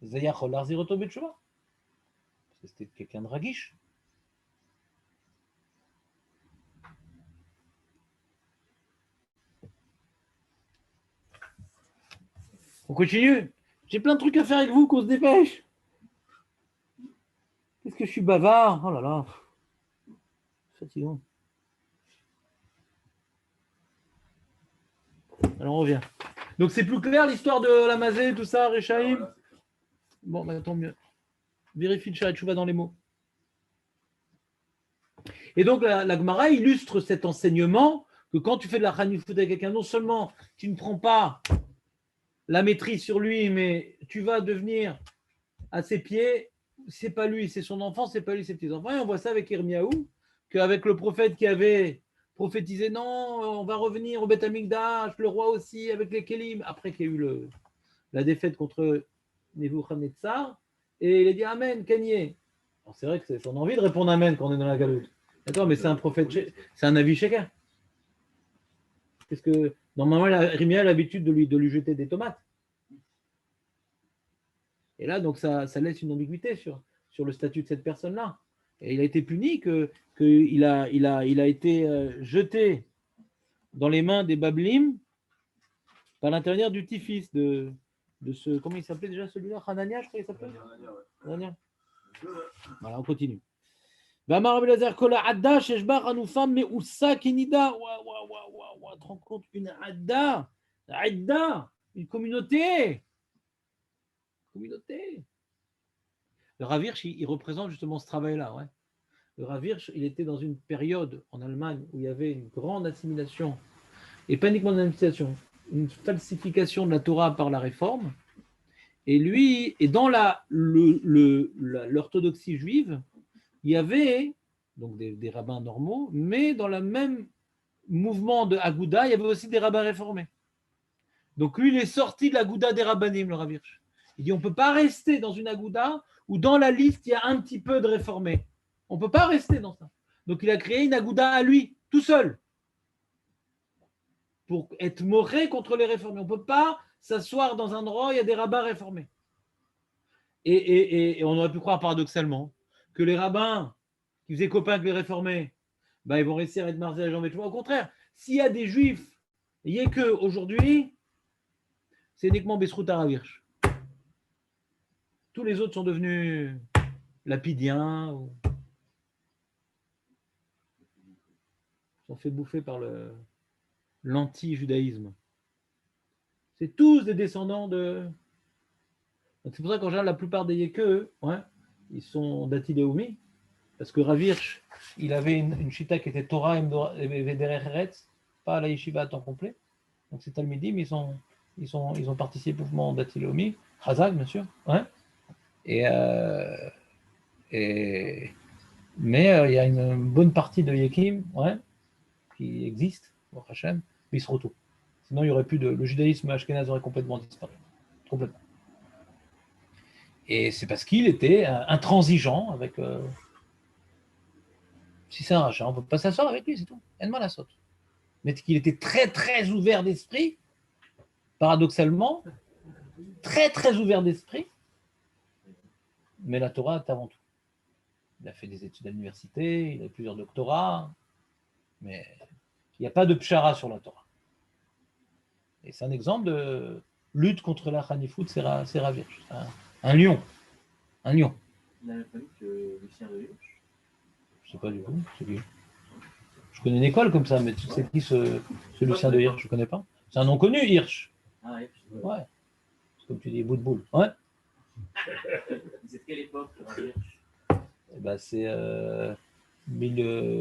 Zayach Olar Ziroto Betchouva. Parce que c'était quelqu'un de raguiche. On continue. J'ai plein de trucs à faire avec vous, qu'on se dépêche. Qu'est-ce que je suis bavard. Oh là là. Fatigant. Alors on revient. Donc c'est plus clair l'histoire de la mazé, tout ça, Rechaïm. Bon, bah, tant mieux. Vérifie le chat, tu vas dans les mots. Et donc la Gemara illustre cet enseignement que quand tu fais de la Hanifut avec quelqu'un, non seulement tu ne prends pas la maîtrise sur lui, mais tu vas devenir à ses pieds, c'est pas lui, c'est son enfant, c'est pas lui, ses petits-enfants. Et on voit ça avec Irmiaou, qu'avec le prophète qui avait prophétisé, non, on va revenir au Beth Amikdash, le roi aussi, avec les Kélim, après qu'il y a eu la défaite contre Nebuchadnezzar, et il a dit Amen, Kanye. Alors c'est vrai que c'est son envie de répondre Amen quand on est dans la galoute. D'accord, mais c'est un prophète, c'est un avis chacun. Parce que normalement, Irmia a l'habitude de lui jeter des tomates. Et là, donc, ça laisse une ambiguïté sur le statut de cette personne-là. Et il a été puni qu'il a été jeté dans les mains des Bablim par l'intermédiaire du petit-fils de ce. Comment il s'appelait déjà celui-là? Hanania, je crois qu'il s'appelait. Hanania. Voilà, on continue. Tu te rends compte, une adda, une communauté. Le Rav Hirsch, il représente justement ce travail-là. Ouais. Le Rav Hirsch, il était dans une période en Allemagne où il y avait une grande assimilation, et pas uniquement une assimilation, une falsification de la Torah par la réforme. Et lui, et dans l'orthodoxie juive, il y avait donc des rabbins normaux, mais dans le même mouvement de Agouda, il y avait aussi des rabbins réformés. Donc lui, il est sorti de l'Agouda des rabbanim, le Rav Hirsch. Il dit on ne peut pas rester dans une Agouda où dans la liste, il y a un petit peu de réformés. On ne peut pas rester dans ça. Donc il a créé une Agouda à lui, tout seul, pour être moré contre les réformés. On ne peut pas s'asseoir dans un endroit où il y a des rabbins réformés. Et on aurait pu croire paradoxalement que les rabbins qui faisaient copain avec les réformés, ils vont réussir à être marzés à jambe. Au contraire, s'il y a des juifs, il n'y a que aujourd'hui, c'est uniquement Besrout Rav Hirsch. Tous les autres sont devenus lapidiens, sont fait bouffer par l'anti-judaïsme. C'est tous des descendants de. Donc c'est pour ça qu'en général, la plupart des Yekeux, ils sont d'Atiléoumi, parce que Rav Hirsch, il avait une chita qui était Torah et Derech Eretz, pas la yeshiva à temps complet. Donc c'est Talmidim, ils ont participé au mouvement d'Atiléoumi, Chazak bien sûr, mais il y a une bonne partie de Yekim, qui existe, au Hachem, mais ils se retrouvent. Sinon, il y aurait plus le judaïsme ashkénaze aurait complètement disparu. Complètement. Et c'est parce qu'il était intransigeant avec. Si c'est un rachat, on ne peut pas s'asseoir avec lui, c'est tout. Il y a de mal à sauter. Mais qu'il était très, très ouvert d'esprit, paradoxalement, très, très ouvert d'esprit, mais la Torah est avant tout. Il a fait des études à l'université, il a plusieurs doctorats, mais il n'y a pas de pshara sur la Torah. Et c'est un exemple de lutte contre la Hanifut, c'est Rav Hirsch. Un lion. Un lion. Il n'avait pas vu que Lucien de Hirsch. Je ne sais pas du tout, c'est lui. Je connais une école comme ça, mais tu sais qui ce Lucien de Hirsch, je ne connais pas. C'est un nom connu, Hirsch. Ah oui. Ouais. C'est comme tu dis, bout de boule. Ouais. C'est de quelle époque, Rav Hirsch?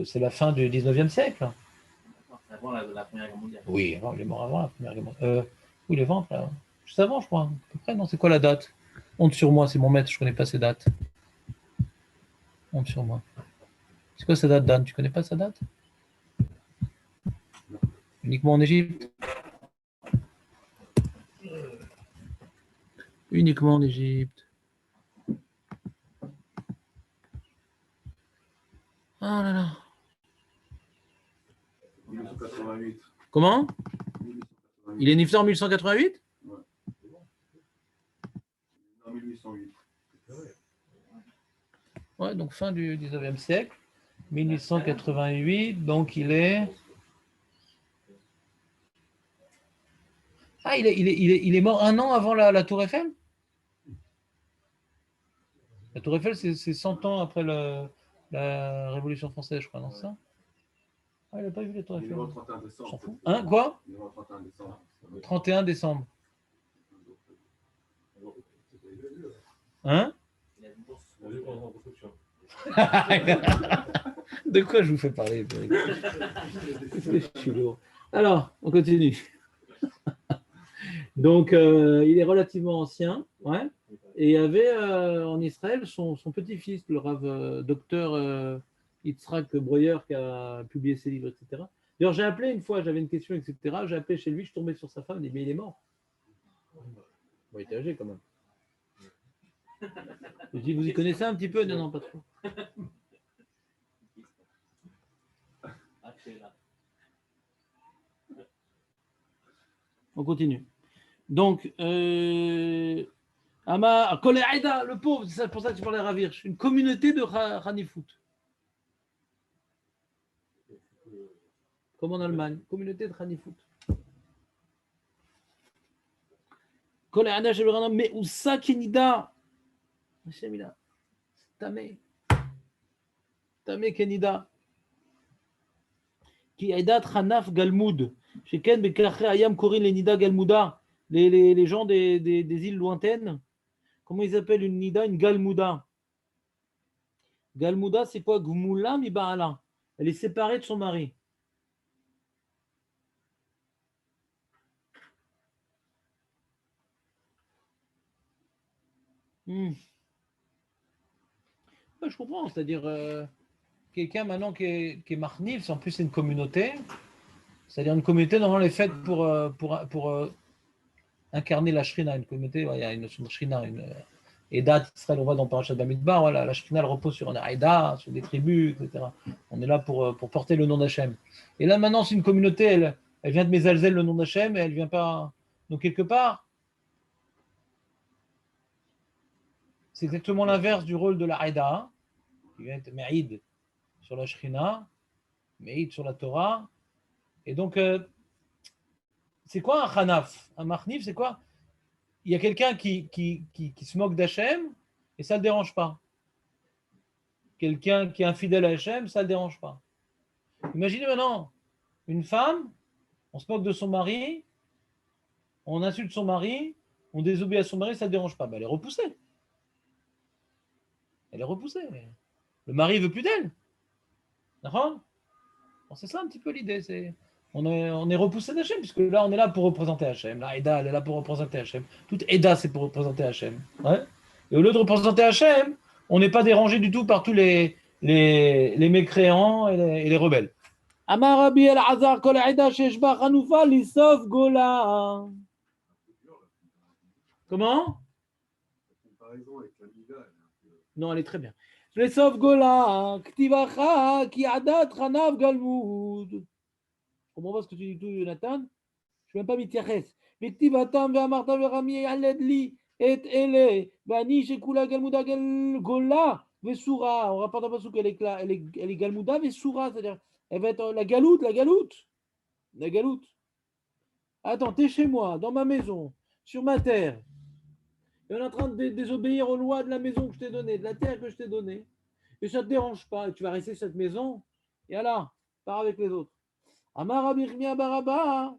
C'est la fin du 19e siècle. Avant la Première Guerre mondiale. Oui, avant, il est mort avant la Première Guerre mondiale. Oui, il est mort, là. Juste avant, je crois. À peu près, non, c'est quoi la date? Honte sur moi, c'est mon maître, je ne connais pas ses dates. Honte sur moi. C'est quoi sa date, Dan? Tu connais pas sa date? Uniquement en Égypte? Uniquement en Égypte. Ah là là. 1888. Comment? 1888. Il est né en 1188? Ouais. En 1808. Ouais, donc fin du 19e siècle. 1888, donc il est... Ah, il est mort un an avant la Tour Eiffel? La Tour Eiffel, c'est 100 ans après la Révolution française, je crois, non, c'est ça? Ah, il n'a pas vu la Tour Il est Eiffel. mort le 31 On décembre. s'en fout. Hein, quoi? Il est mort le 31 décembre. 31 décembre. Hein? De quoi je vous fais parler? Je suis lourd. Alors, on continue. Donc, il est relativement ancien, ouais. Et il y avait en Israël son petit-fils, le Rav docteur Yitzhak Breuer, qui a publié ses livres, etc. D'ailleurs, j'ai appelé une fois, j'avais une question, etc. J'ai appelé chez lui, je suis tombé sur sa femme, il dit, mais il est mort. Bon, il était âgé quand même. Je dis, vous y connaissez un petit peu? Non, non, pas trop. On continue. Donc, Ama, Koleaïda, le pauvre, c'est pour ça que tu parlais de Ravirch, une communauté de Ranifout. Comme en Allemagne, communauté de Ranifout. Koleaïda, je vais mais Oussa Kenida. Tamé. Tamé Kenida. Qui Aidat Hanaf Galmoud. Chez Ken Bekachre Ayam Korin Lenida Galmouda. Les gens des îles lointaines. Comment ils appellent une Nida? Une Galmouda. Galmouda, c'est quoi? Gmoula mi Baala. Elle est séparée de son mari. Je comprends, c'est-à-dire quelqu'un maintenant qui est marnif, en plus c'est une communauté, c'est-à-dire une communauté normalement elle est faite pour incarner la Shrina, une communauté, il y a une notion de Shrina, une Eda Israël, on voit dans Parashat Bamidbar, voilà, la Shrina elle repose sur un Aïda, sur des tribus, etc. On est là pour porter le nom d'Hachem. Et là maintenant c'est une communauté, elle vient de Mezalzel le nom d'Hachem, et elle vient pas. Donc quelque part, c'est exactement l'inverse du rôle de la Aïda, qui vient être Me'id sur la Shrina, Me'id sur la Torah. Et donc, c'est quoi un Hanaf? Un Marnif, c'est quoi? Il y a quelqu'un qui se moque d'Hachem et ça ne le dérange pas. Quelqu'un qui est infidèle à Hachem, ça ne le dérange pas. Imaginez maintenant une femme, on se moque de son mari, on insulte son mari, on désobéit à son mari, ça ne le dérange pas. Ben, elle est repoussée. Elle est repoussée. Le mari ne veut plus d'elle. D'accord? C'est ça un petit peu l'idée. On est repoussé d'Hachem, puisque là, on est là pour représenter Hachem. La Eda, elle est là pour représenter Hachem. Toute Eda, c'est pour représenter Hachem. Ouais. Et au lieu de représenter Hachem, on n'est pas dérangé du tout par tous les mécréants et les rebelles. Amar Rabbi El-Azar, Kol Eda Sheshba Hanoufa Lissof Gola. Comment? Non, elle est très bien. Lissof Gola, Ktivacha, Ki Adat Hanav Galmoud. Je comprends pas ce que tu dis tout, Jonathan. Je ne vais même pas m'y tirer. Victivatam ve'amarta ve'rami yaled li et ele vani shekula galmuda gola ve'sura. On rapporte un peu qu'elle est galmuda ve'sura, c'est-à-dire elle va être la galoute. Attends, t'es chez moi, dans ma maison, sur ma terre. Et on est en train de désobéir aux lois de la maison que je t'ai donnée, de la terre que je t'ai donnée. Et ça ne te dérange pas. Et tu vas rester sur cette maison. Et là, pars avec les autres. Amar Rabbi Chmia Baraba,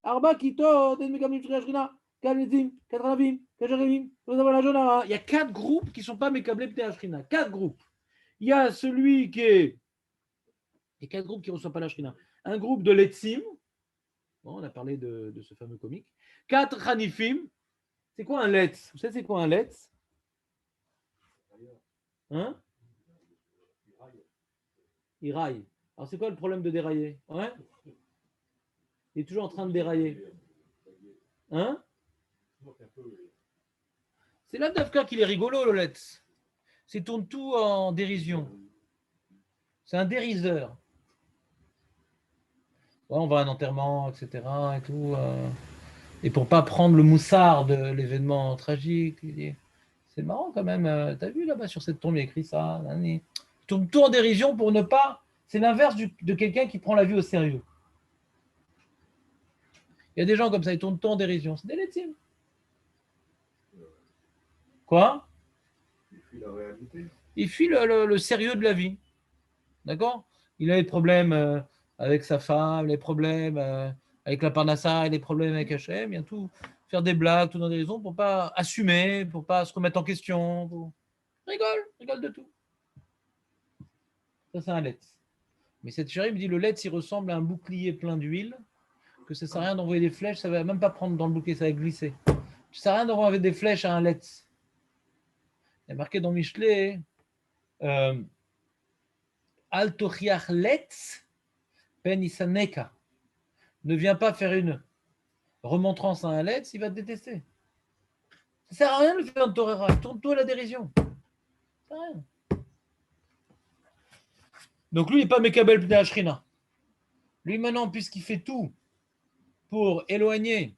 Arba Kito, Den Mekamim Shri Ashrina, Kalnetim, Katranavim, Kajarevim, il y a 4 groupes qui ne sont pas Mekablé Pte Ashrina. 4 groupes. Il y a celui qui est. Il y a 4 groupes qui ne reçoivent pas la Shrina. Un groupe de Letzim. Bon, on a parlé de ce fameux comique. 4 Hanifim. C'est quoi un Letz? Vous savez, c'est quoi un Letz? Hein? Il raille. Alors, c'est quoi le problème de dérailler? Ouais? Il est toujours en train de dérailler. Hein? C'est là d'Afka qu'il est rigolo, Lolette. C'est tourne tout en dérision. C'est un dériseur. Ouais, on va à un enterrement, etc. Et tout. Et pour pas prendre le moussard de l'événement tragique, il dit, c'est marrant quand même. T'as vu là-bas sur cette tombe, il y a écrit ça. Il tourne tout en dérision pour ne pas. C'est l'inverse de quelqu'un qui prend la vie au sérieux. Il y a des gens comme ça, ils tournent tout en dérision. C'est des létimes. Quoi? Il fuit la réalité. Il fuit le sérieux de la vie. D'accord? Il a des problèmes avec sa femme, les problèmes avec la Parnassa, les problèmes avec Hachem, il y a tout. Faire des blagues, tout dans des raisons pour pas assumer, pour pas se remettre en question. Rigole de tout. Ça, c'est un let's. Mais cette chérie me dit le let's, il ressemble à un bouclier plein d'huile, que ça sert à rien d'envoyer des flèches, ça va même pas prendre dans le bouquet, ça va glisser. Ça sert à rien d'envoyer des flèches à un let's. Il y a marqué dans Michelet, Al tochiach let's pen isaneka. Ne viens pas faire une remontrance à un let's, il va te détester. Ça sert à rien de faire un torera, tourne-toi à la dérision. Ça sert à rien. Donc lui, il n'est pas Mekabel Pnei Ashrina. Lui, maintenant, puisqu'il fait tout pour éloigner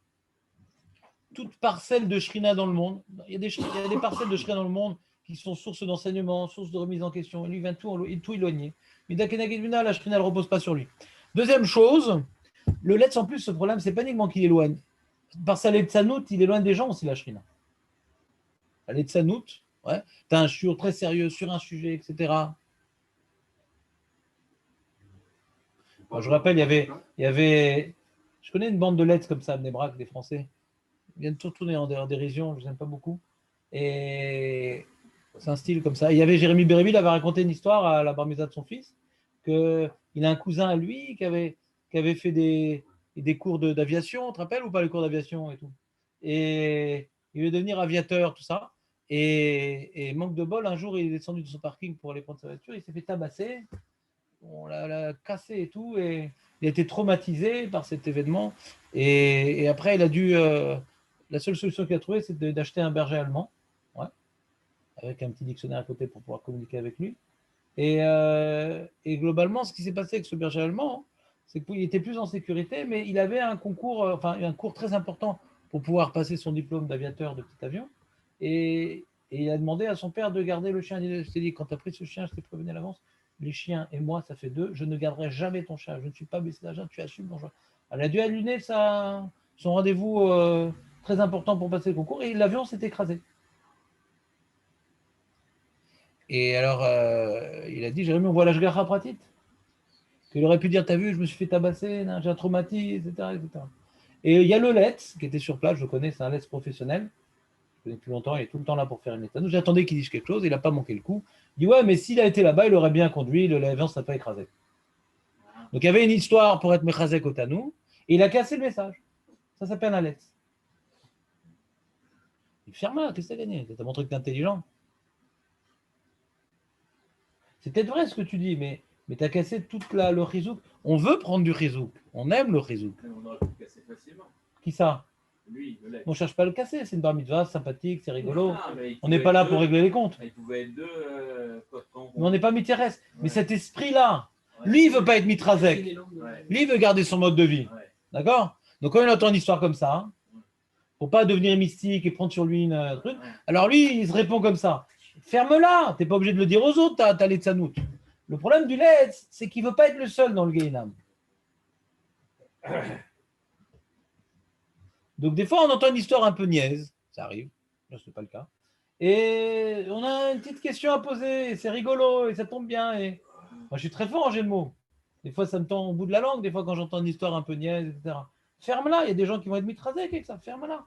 toute parcelle de Shrina dans le monde, il y a des parcelles de Shrina dans le monde qui sont source d'enseignement, source de remise en question. Et lui, il vient tout éloigner. Mais Dakenagedmina, la Shrina ne repose pas sur lui. Deuxième chose, le Letz, en plus, ce problème, c'est pas uniquement qu'il éloigne. Par sa Letzanout, il éloigne des gens aussi, la Shrina. La Letzanout, ouais, tu as un shiur très sérieux sur un sujet, etc. Alors, je rappelle, il y avait, je connais une bande de lettres comme ça, Bnei-Brak, des Français. Ils viennent tout tourner en dérision, je les aime pas beaucoup. Et c'est un style comme ça. Il y avait Jérémy Bérébi, il avait raconté une histoire à la bar mitzvah de son fils, qu'il a un cousin à lui qui avait fait des cours d'aviation, tu te rappelles ou pas les cours d'aviation et tout. Et il veut devenir aviateur, tout ça. Et manque de bol, un jour, il est descendu de son parking pour aller prendre sa voiture, il s'est fait tabasser. On l'a cassé et tout, et il a été traumatisé par cet événement. Et après, il a dû. La seule solution qu'il a trouvée, c'est d'acheter un berger allemand, ouais, avec un petit dictionnaire à côté pour pouvoir communiquer avec lui. Et globalement, ce qui s'est passé avec ce berger allemand, c'est qu'il était plus en sécurité, mais il avait un concours, un cours très important pour pouvoir passer son diplôme d'aviateur de petit avion. Et il a demandé à son père de garder le chien. Je t'ai dit, quand tu as pris ce chien, je t'ai prévenu à l'avance. Les chiens et moi, ça fait 2. Je ne garderai jamais ton chien. Je ne suis pas baissé d'argent, tu assumes ton choix. Elle a dû annuler son rendez-vous très important pour passer le concours et l'avion s'est écrasé. Et alors, il a dit, Jérémy, on voit l'Ashgacha Pratit. Il aurait pu dire, t'as vu, je me suis fait tabasser, j'ai un traumatisme, etc. Et il y a le Letz, qui était sur place, je le connais, c'est un Letz professionnel. Je connais depuis longtemps, il est tout le temps là pour faire une état. J'attendais qu'il dise quelque chose, il n'a pas manqué le coup. Il dit, ouais, mais s'il a été là-bas, il aurait bien conduit, l'avion ne s'est pas écrasé. Donc il y avait une histoire pour être Mechazek Otanou, et il a cassé le message. Ça s'appelle un Letz. Il ferme là, qu'est-ce que t'as gagné? T'as montré que t'es intelligent. C'est peut-être vrai ce que tu dis, mais tu as cassé tout le chizouk. On veut prendre du chizouk. On aime le chizouk. On aurait pu le casser facilement. Qui ça? Lui, le lait. On ne cherche pas à le casser. C'est une bar mitzvah, sympathique, c'est rigolo. Ah, on n'est pas là pour régler les comptes. Il pouvait être 2 quand mais on n'est pas mitérès. Ouais. Mais cet esprit-là, ouais. Lui, il ne veut pas être mitrazek. Ouais. Lui, il veut garder son mode de vie. Ouais. D'accord? Donc, quand il entend une histoire comme ça, pour ne pas devenir mystique et prendre sur lui une truc, alors lui, il se répond comme ça. Ferme-la. Tu n'es pas obligé de le dire aux autres, t'as les tzanout. Le problème du lait, c'est qu'il ne veut pas être le seul dans le Gehinam. Donc, des fois, on entend une histoire un peu niaise. Ça arrive. Là, ce n'est pas le cas. Et on a une petite question à poser. Et c'est rigolo et ça tombe bien. Et moi, je suis très fort en jeu de mots. Des fois, ça me tend au bout de la langue. Des fois, quand j'entends une histoire un peu niaise, etc. Ferme-la. Il y a des gens qui vont être mitrasés avec ça. Ferme-la.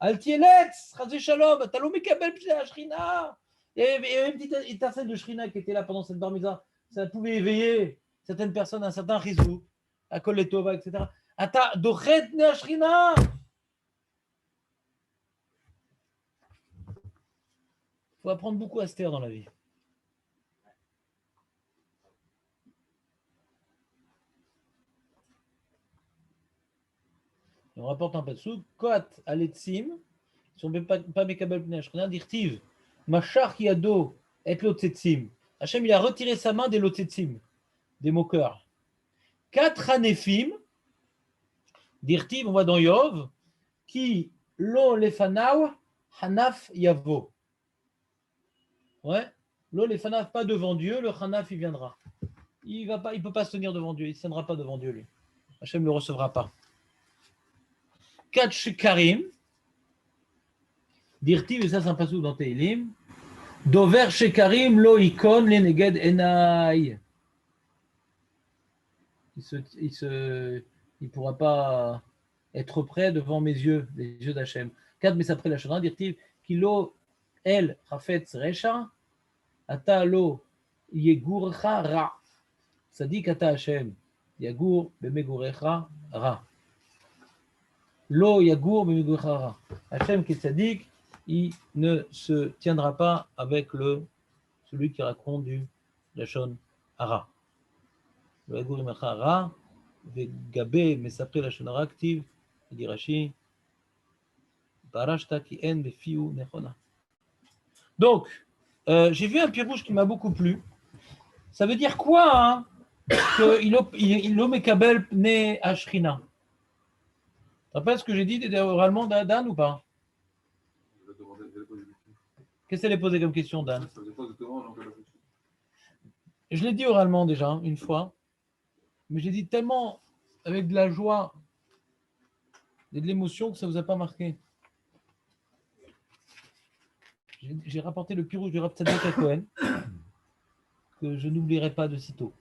Altieletz, Razé Shalom, Talomé Kabel Shrina. Il y avait une petite étincelle de Shrina qui était là pendant cette bar mitzvah. Ça pouvait éveiller certaines personnes, un certain rizou, à Koletova, etc. Ata Dochet Ne Shrina. Il faut apprendre beaucoup à se taire dans la vie. Et on rapporte un pasuk, Koat aletzim, ils sont pas mekabel pnei Ashkenaz, dirtiv, machar yado et lotzetzim. Hachem, il a retiré sa main des lotzetzim, des moqueurs. 4 hanefim, dirtiv, on voit dans Yov, qui lo lefanav hanaf yavo. Ouais, lo lefanav, pas devant Dieu, le hanaf il viendra. Il ne peut pas se tenir devant Dieu, il ne se tiendra pas devant Dieu lui. Hachem ne le recevra pas. 4 shekarim, dirtiv, et ça c'est un passage dans Tehillim, dover shekarim lo ikon le neged enai. Il pourra pas être prêt devant mes yeux, les yeux d'Hachem. 4 mais après la Shana, dirtiv, kilo el chafetz recha, ata lo yegurcha ra. Sadik ata Hachem, yagur bemegurecha ra. Lo yagur bemegurecha ra. Hachem qui est sadik, il ne se tiendra pas avec celui qui raconte du lachon hara. Le yagur bemegurecha ra, vegabe mesapre lachon hara active, dit Rashi, barashta ki en befiu nechona. Donc, j'ai vu un pirouge qui m'a beaucoup plu. Ça veut dire quoi, hein, qu'il mekabel pnei Ashrina? Tu te rappelles ce que j'ai dit oralement, Dan, ou pas? Qu'est-ce qu'elle est posée comme question, Dan? Je l'ai dit oralement déjà, une fois, mais j'ai dit tellement avec de la joie et de l'émotion que ça ne vous a pas marqué. J'ai rapporté le pirouge du Rav Tzadok HaKohen que je n'oublierai pas de sitôt.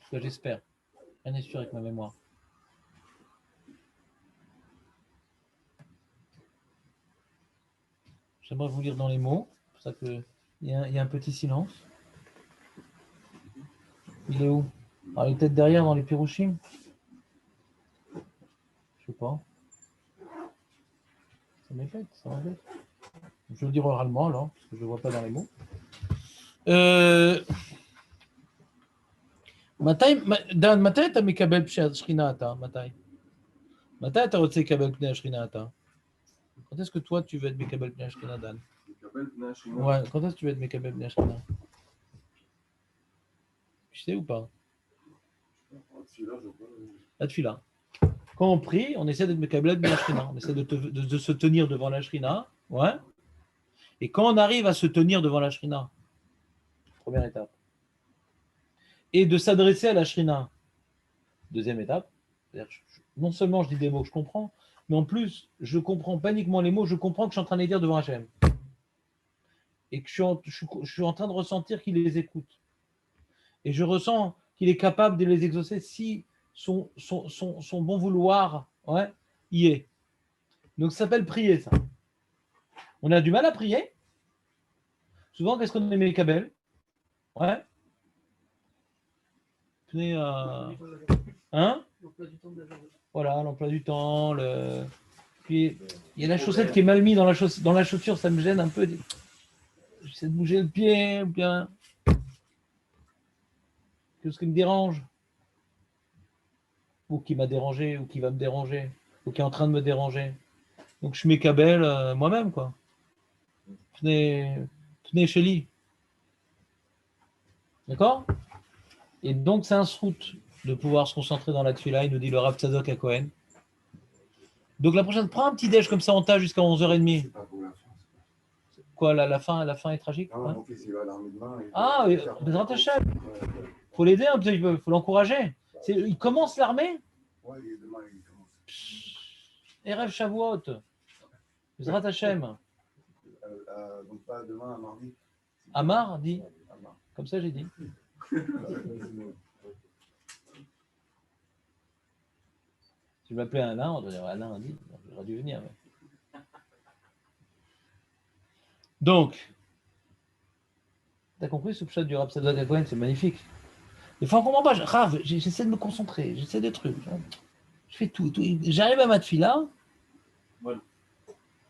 Que j'espère. Rien n'est sûr avec ma mémoire. J'aimerais vous lire dans les mots. C'est pour ça qu'il y a un petit silence. Il est où? Il est peut-être derrière dans les pirouchim. Je sais pas. Ça m'embête, ça m'embête. Je vais le dire oralement alors, parce que je ne le vois pas dans les mots. Dan, מתי אתה מקבל פני השכינה אתה? מתי אתה רוצה לקבל פני השכינה אתה? Quand est-ce que toi tu veux être מקבל פני השכינה, Dan? Ouais, quand est-ce que tu veux être מקבל פני השכינה? Tu sais ou pas? La tefila. Quand on prie, on essaie d'être מקבל פני השכינה. On essaie de se tenir devant la shrina. Ouais. Et quand on arrive à se tenir devant la shrina, première étape, et de s'adresser à la shrina, deuxième étape, non seulement je dis des mots que je comprends, mais en plus, je comprends pas uniquement les mots, je comprends que je suis en train de les dire devant Hachem. Et que je suis en train de ressentir qu'il les écoute. Et je ressens qu'il est capable de les exaucer si son bon vouloir y est. Donc ça s'appelle prier, ça. On a du mal à prier. Souvent, qu'est-ce qu'on est Mekabel? Ouais. Hein? Voilà, l'emploi du temps. Puis, il y a la chaussette qui est mal mise dans la chaussure, ça me gêne un peu. J'essaie de bouger le pied, ou bien. Qu'est-ce qui me dérange? Ou qui m'a dérangé, ou qui va me déranger, ou qui est en train de me déranger. Donc, je mets Kabel moi-même, quoi. Tenez chez lui. D'accord? Et donc, c'est un srout de pouvoir se concentrer dans la tefila, il nous dit le Rav Tzadok HaKohen. Donc, la prochaine, prends un petit déj comme ça, on tâche jusqu'à 11h30. Quoi, la fin est tragique? Ah, mon fils, il va à l'armée demain. Ah, Bezrat Hashem. Il faut l'aider un petit peu, il faut l'encourager. Il commence l'armée? Oui, demain, il commence. Erev Shavuot. Bezrat Hashem. Donc, pas demain, à mardi. Amar dit. Comme ça, j'ai dit. Si je m'appelais Alain, on doit dire Alain a dit. J'aurais dû venir. Mais... Donc, t'as compris ce pshat du Rav Tzadok HaKohen, c'est magnifique. Des fois, on ne comprend pas. Rav, j'essaie de me concentrer, j'essaie des trucs. Je fais tout. J'arrive à ma tefila,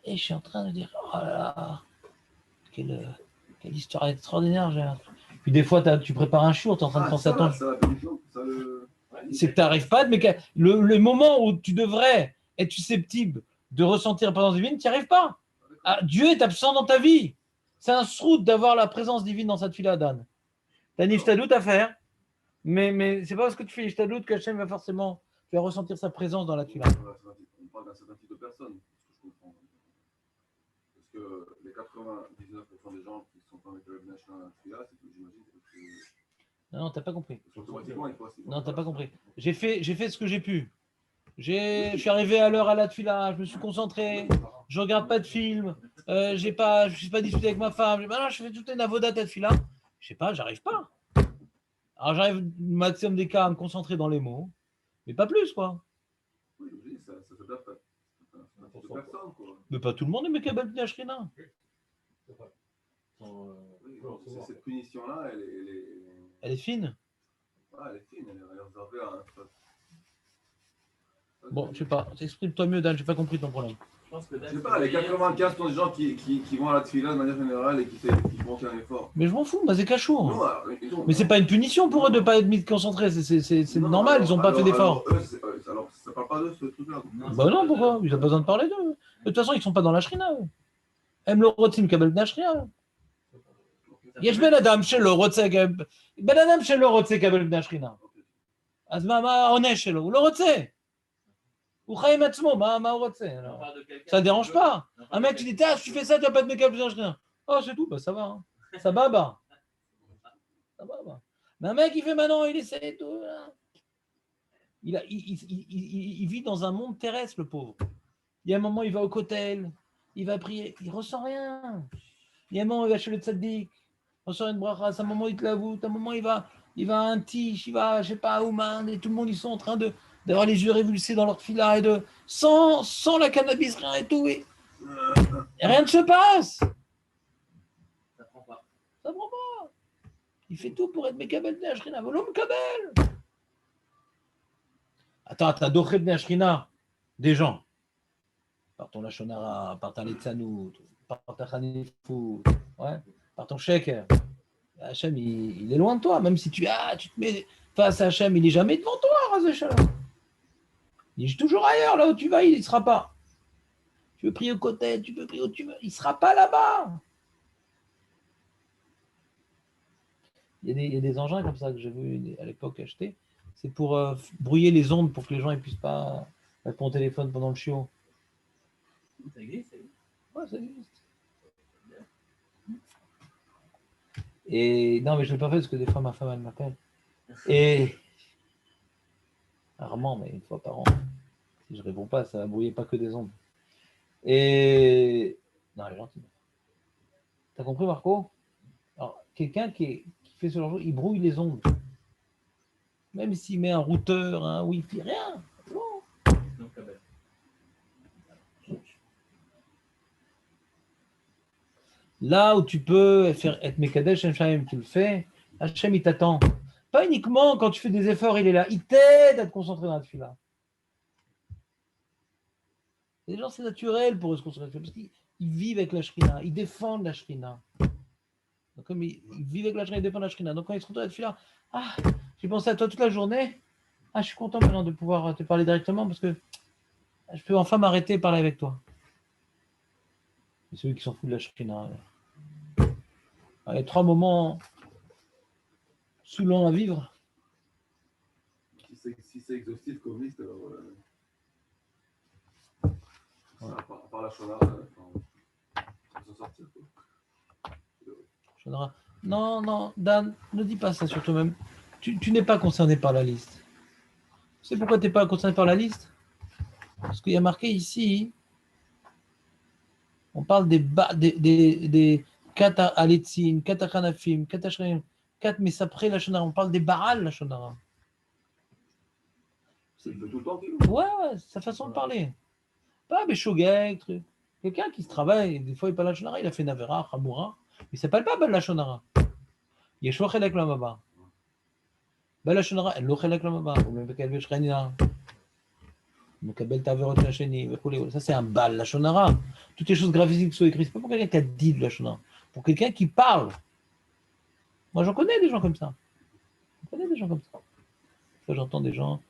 et je suis en train de dire, oh là là, quelle histoire extraordinaire. Puis des fois, tu prépares un chiour, tu es en train de penser à ton... C'est que tu n'arrives pas à te le moment où tu devrais être susceptible de ressentir la présence divine, tu n'y arrives pas. Ah, Dieu est absent dans ta vie. C'est un srout d'avoir la présence divine dans cette fila, Dan. Tu as une ishtadout à faire, mais c'est pas parce que tu fais l'ishtadout qu'Hachem va forcément tu vas ressentir sa présence dans la fila. On parle d'un certain type de personnes, ce que je comprends. Parce que les 99% des gens qui sont pas avec le Benachna dans la fila, c'est que j'imagine que Non, tu n'as pas compris. automatiquement, il faut Non, tu n'as pas compris. J'ai fait ce que j'ai pu. Je suis arrivé à l'heure à la tefila, je me suis concentré, je regarde pas de film, je ne suis pas discuté avec ma femme. Maintenant, je fais toute une avodat à tefila. Je sais pas, j'arrive pas. Alors, j'arrive au maximum des cas à me concentrer dans les mots, mais pas plus, quoi. Oui, je dis, ça s'adapte à un type de personne, quoi. Mais pas tout le monde est Mekabel Bnei Ashrina. Oui, cette punition-là, Elle est fine. elle est fine, elle est réservée à un. Bon, je sais pas, exprime-toi mieux, Dan, j'ai pas compris ton problème. Je pense que Je sais pas, les 95 sont des gens qui vont à la tefila de manière générale et qui font aucun effort. Mais je m'en fous, moi c'est cachour. Non, Mais c'est pas une punition pour eux de pas être mis concentrés, c'est normal, ils ont pas fait d'effort. Alors, ça parle pas d'eux, ce truc-là. Bah non, pourquoi? Ils n'ont pas besoin de parler d'eux. De toute façon, ils sont pas dans la shrina, eux. Aime le rotzim kabel b'nashria. Yesh ben adam shelo rotze ben adam shelo rotze kabel b'nashria. Az ma onesh shelo, הוא לא רוצה. הוא חי עם עצמו, מה הוא רוצה? Ça ne dérange pas. Un mec, tu dis, tiens, si tu fais ça, tu vas pas te mettre kabel b'nashria. Oh, c'est tout, bah ça va. Hein. Ça baba. Ça baba. Mais un mec, il fait maintenant, il essaie et tout. Là. Il vit dans un monde terrestre, le pauvre. Il y a un moment, il va au kotel, il va prier, il ne ressent rien. Il y a un moment, il va chez le tzaddik, il ressent une bracha, à un moment, il te l'avoue, à un moment, il va à un tiche, il va, je ne sais pas, à Ouman, et tout le monde, ils sont en train d'avoir les yeux révulsés dans leur fila, et sans la cannabis, rien et tout, et rien ne se passe. Ça prend pas. Ça prend pas. Il fait tout pour être Mekabel Bnei Ashrina, Volo Mekabel. Attends, t'as Doché Bnei Ashrina, des gens. Par ton Lachonara, par ta Litzanout, par ta Chanifut, ouais, par ton Sheker. Hachem, il est loin de toi, même si tu te mets face à Hachem, il n'est jamais devant toi, Razé Shalom. Il est toujours ailleurs, là où tu vas, il ne sera pas. Tu veux prier au côté, tu peux prier où tu veux, il ne sera pas là-bas. Il y a des engins comme ça que j'ai vu à l'époque acheter. C'est pour brouiller les ondes pour que les gens ne puissent pas répondre au téléphone pendant le chiot. Ça existe, ça existe. Ouais, ça existe. Et non, mais je ne l'ai pas fait parce que des fois ma femme elle m'appelle. Et rarement, mais une fois par an. Si je ne réponds pas, ça va brouiller pas que des ondes. Et non, elle est gentille. T'as compris, Marco? Alors, quelqu'un qui fait ce genre de choses, il brouille les ondes. Même s'il met un routeur, un Wi-Fi, rien. Non. Donc, ah ben. Là où tu peux être Mekadesh Hachem, tu le fais, Hachem il t'attend. Pas uniquement quand tu fais des efforts, il est là. Il t'aide à te concentrer dans la tefila. Les gens, c'est naturel pour eux se concentrer dans la tefila, parce qu'ils vivent avec la shrina, ils défendent la shrina. Donc, comme ils vivent avec la shrina, ils défendent la shrina. Donc quand ils se retrouvent à la tefila, j'ai pensé à toi toute la journée. Je suis content maintenant de pouvoir te parler directement parce que je peux enfin m'arrêter et parler avec toi. Et ceux qui s'en foutent de la shrina. Il y a 3 moments saoulants à vivre. Si c'est exhaustif comme liste, alors. À part la Shonara, on peut s'en sortir. Shonara. Non, Dan, ne dis pas ça sur toi-même. Tu n'es pas concerné par la liste. Tu sais pourquoi tu n'es pas concerné par la liste? Parce qu'il y a marqué ici, on parle des Kata Aletzin, Kata Hanafim, Kata Shreim, Kat Mesapré la Shonara. On parle des Baral la Shonara. C'est tout le temps qu'il Ouais, c'est sa façon de parler. Pas Béchogek, truc. Quelqu'un qui se travaille, des fois il parle la Shonara, il a fait Navera, Hamoura, mais il ne s'appelle pas Bal la Shonara. Yeshua Chelek Lamaba. Bal la Shonara, elle lo Chelek Lamaba. Ou même Bekel Shrenia. Mekabel Taverot Hacheni. Ça c'est un Bal la Shonara. Toutes les choses gravissimes qui sont écrites, c'est pas pour quelqu'un qui a dit de la Shonara. Pour quelqu'un qui parle. Moi j'en connais des gens comme ça. Je connais des gens comme ça. fois, j'entends des gens,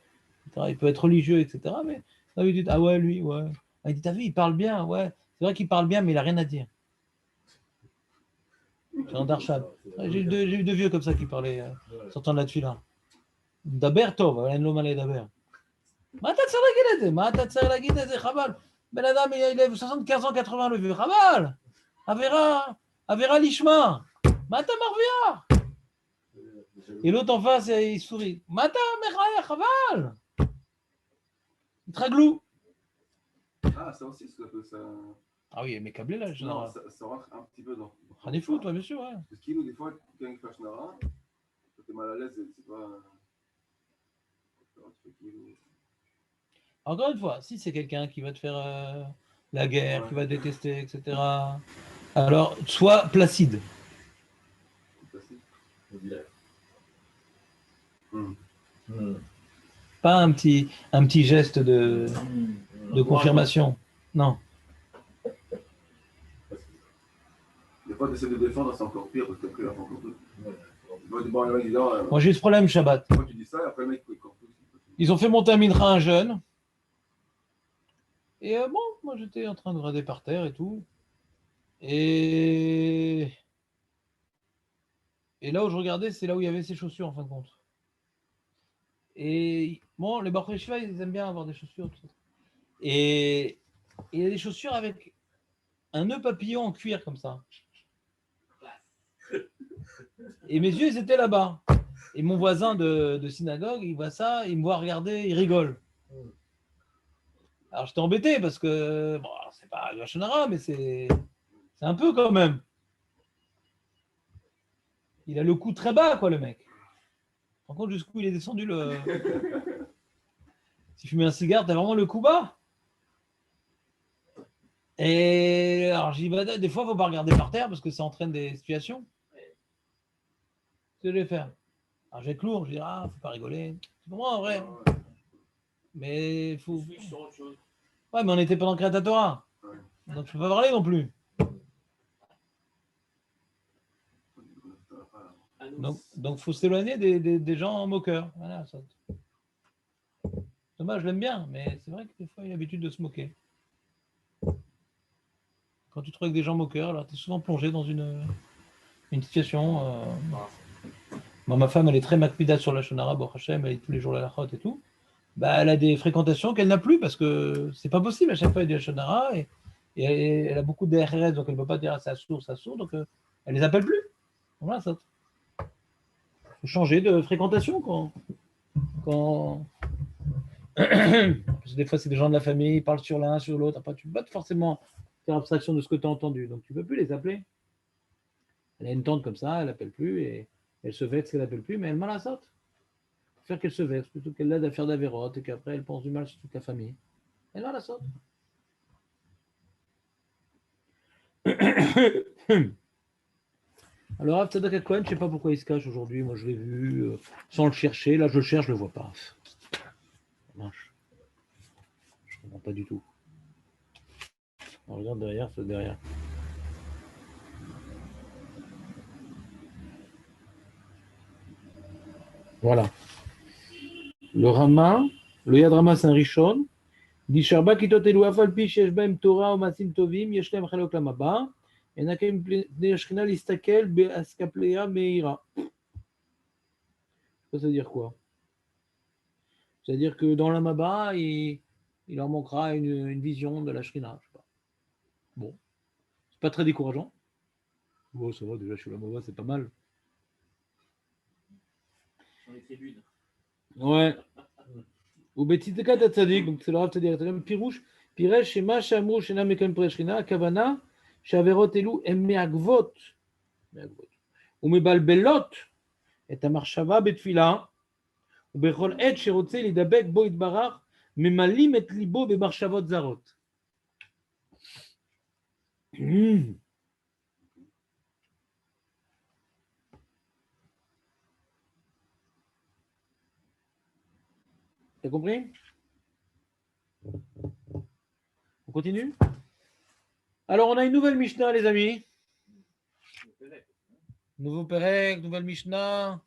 etc. Il peut être religieux, etc. Mais là, ils disent, ah ouais, lui, ouais. Ah, il dit, t'as vu, il parle bien, ouais. C'est vrai qu'il parle bien, mais il n'a rien à dire. C'est un darshad. J'ai eu deux vieux comme ça qui parlaient, sortant de la tuile. Daber tov, אין לו מה לדבר. מה אתה צריך להגיד את זה? מה אתה צריך להגיד את זה? חבל. בן אדם, il est 75 ans, 80 le vieux. חבל. עבירה לשמה. מה אתה מרוויח? Et l'autre en face, il sourit. מה אתה מחייך? חבל. התרגלו. Ah, ça aussi, ça. Ah oui, mais câblé là, Non, ça rentre un petit peu dans. Des foot, ouais, bien sûr, ouais. Parce qu'il nous, des fois, quand il fait Shnara, quand t'es mal à l'aise, c'est pas. Encore une fois, si c'est quelqu'un qui va te faire la guerre, qui va te détester, etc., alors sois placide. Pas un petit geste de confirmation. Non. Des fois, d'essayer de défendre, c'est encore pire parce qu'après, il y a encore plus. Moi, j'ai eu ce problème Shabbat. Moi, tu dis ça, et après, le mec, il encore plus. Ils ont fait monter un mincha un jeune. Et bon, moi, j'étais en train de regarder par terre et tout. Et là où je regardais, c'est là où il y avait ses chaussures, en fin de compte. Et bon, les Bachar Yeshiva, ils aiment bien avoir des chaussures. Tout ça. Et il y a des chaussures avec un nœud papillon en cuir comme ça. Et mes yeux, ils étaient là-bas. Et mon voisin de synagogue, il voit ça, il me voit regarder, il rigole. Alors j'étais embêté parce que, bon, c'est pas du Lachon Hara, mais c'est un peu quand même. Il a le cou très bas, quoi, le mec. Par contre, jusqu'où il est descendu le. Si tu fumais un cigare, t'as vraiment le cou bas. Et alors, j'y vais, des fois, il ne faut pas regarder par terre parce que ça entraîne des situations. Ce que je vais faire. Alors, je vais être lourd, je vais dire, ah, faut pas rigoler. C'est pour moi, en vrai. Mais il faut. Ouais, mais on était pendant Kriyat Torah. Donc, je ne peux pas parler non plus. Donc, faut s'éloigner des gens moqueurs. Voilà, ça. Dommage, je l'aime bien, mais c'est vrai que des fois, il a l'habitude de se moquer. Quand tu te trouves avec des gens moqueurs, alors tu es souvent plongé dans une situation. Bon, ma femme, elle est très makpida sur la Lachon Hara, Baruch Hashem, elle est tous les jours à la chôte et tout. Bah, elle a des fréquentations qu'elle n'a plus parce que c'est pas possible. À chaque fois, il y a des Lachon Hara et elle a beaucoup de RRS, donc elle ne peut pas dire ah, ça sourd, donc elle les appelle plus. Voilà, ça. Faut changer de fréquentation quand... Parce que des fois, c'est des gens de la famille, ils parlent sur l'un, sur l'autre. Après, tu ne peux pas forcément faire abstraction de ce que tu as entendu, donc tu ne peux plus les appeler. Elle a une tante comme ça, elle n'appelle plus et elle se vexe qu'elle n'appelle plus, mais elle mal à ça. Faire qu'elle se vexe plutôt qu'elle l'aide à faire d'avérote et qu'après elle pense du mal sur toute la famille. Elle mal à ça. Alors, Rav Tzadok HaKohen, je ne sais pas pourquoi il se cache aujourd'hui. Moi, je l'ai vu sans le chercher. Là, je le cherche, je ne le vois pas. Je ne comprends pas du tout. On regarde derrière, c'est derrière. Voilà. Le Rama, le Yad Rama Saint Rishon, dit Sharba kitot elu afal pi shesh bahem Torah ou masim tovim, yesh lehem chelok lam haba, enakem pnei Shechina listakel be'askapleya meira. Ça veut dire quoi? C'est-à-dire que dans la Maba, il leur manquera une vision de la Shechina. Je sais pas. Bon, c'est pas très décourageant. Bon, ça va, déjà chez la Maba, c'est pas mal. Sur les tribunes. Ouais. Ou Betiteka Tatzadik, donc c'est le Rav Tzadik, Pirouche, Piresh, Shema, Shamou, Shena, Mekem, Preshchina, Kavana, Shaverot, Elu, Emeagvot, ou Mebalbelot, et Amarshava, Betfila, ou Bechol Et, Shirotse, Lidabek, Boit Barach, Memalim, et Libo, Bebarshavot Zarot. T'as compris? On continue? Alors, on a une nouvelle Mishnah, les amis. Nouveau Pérec, nouvelle Mishnah.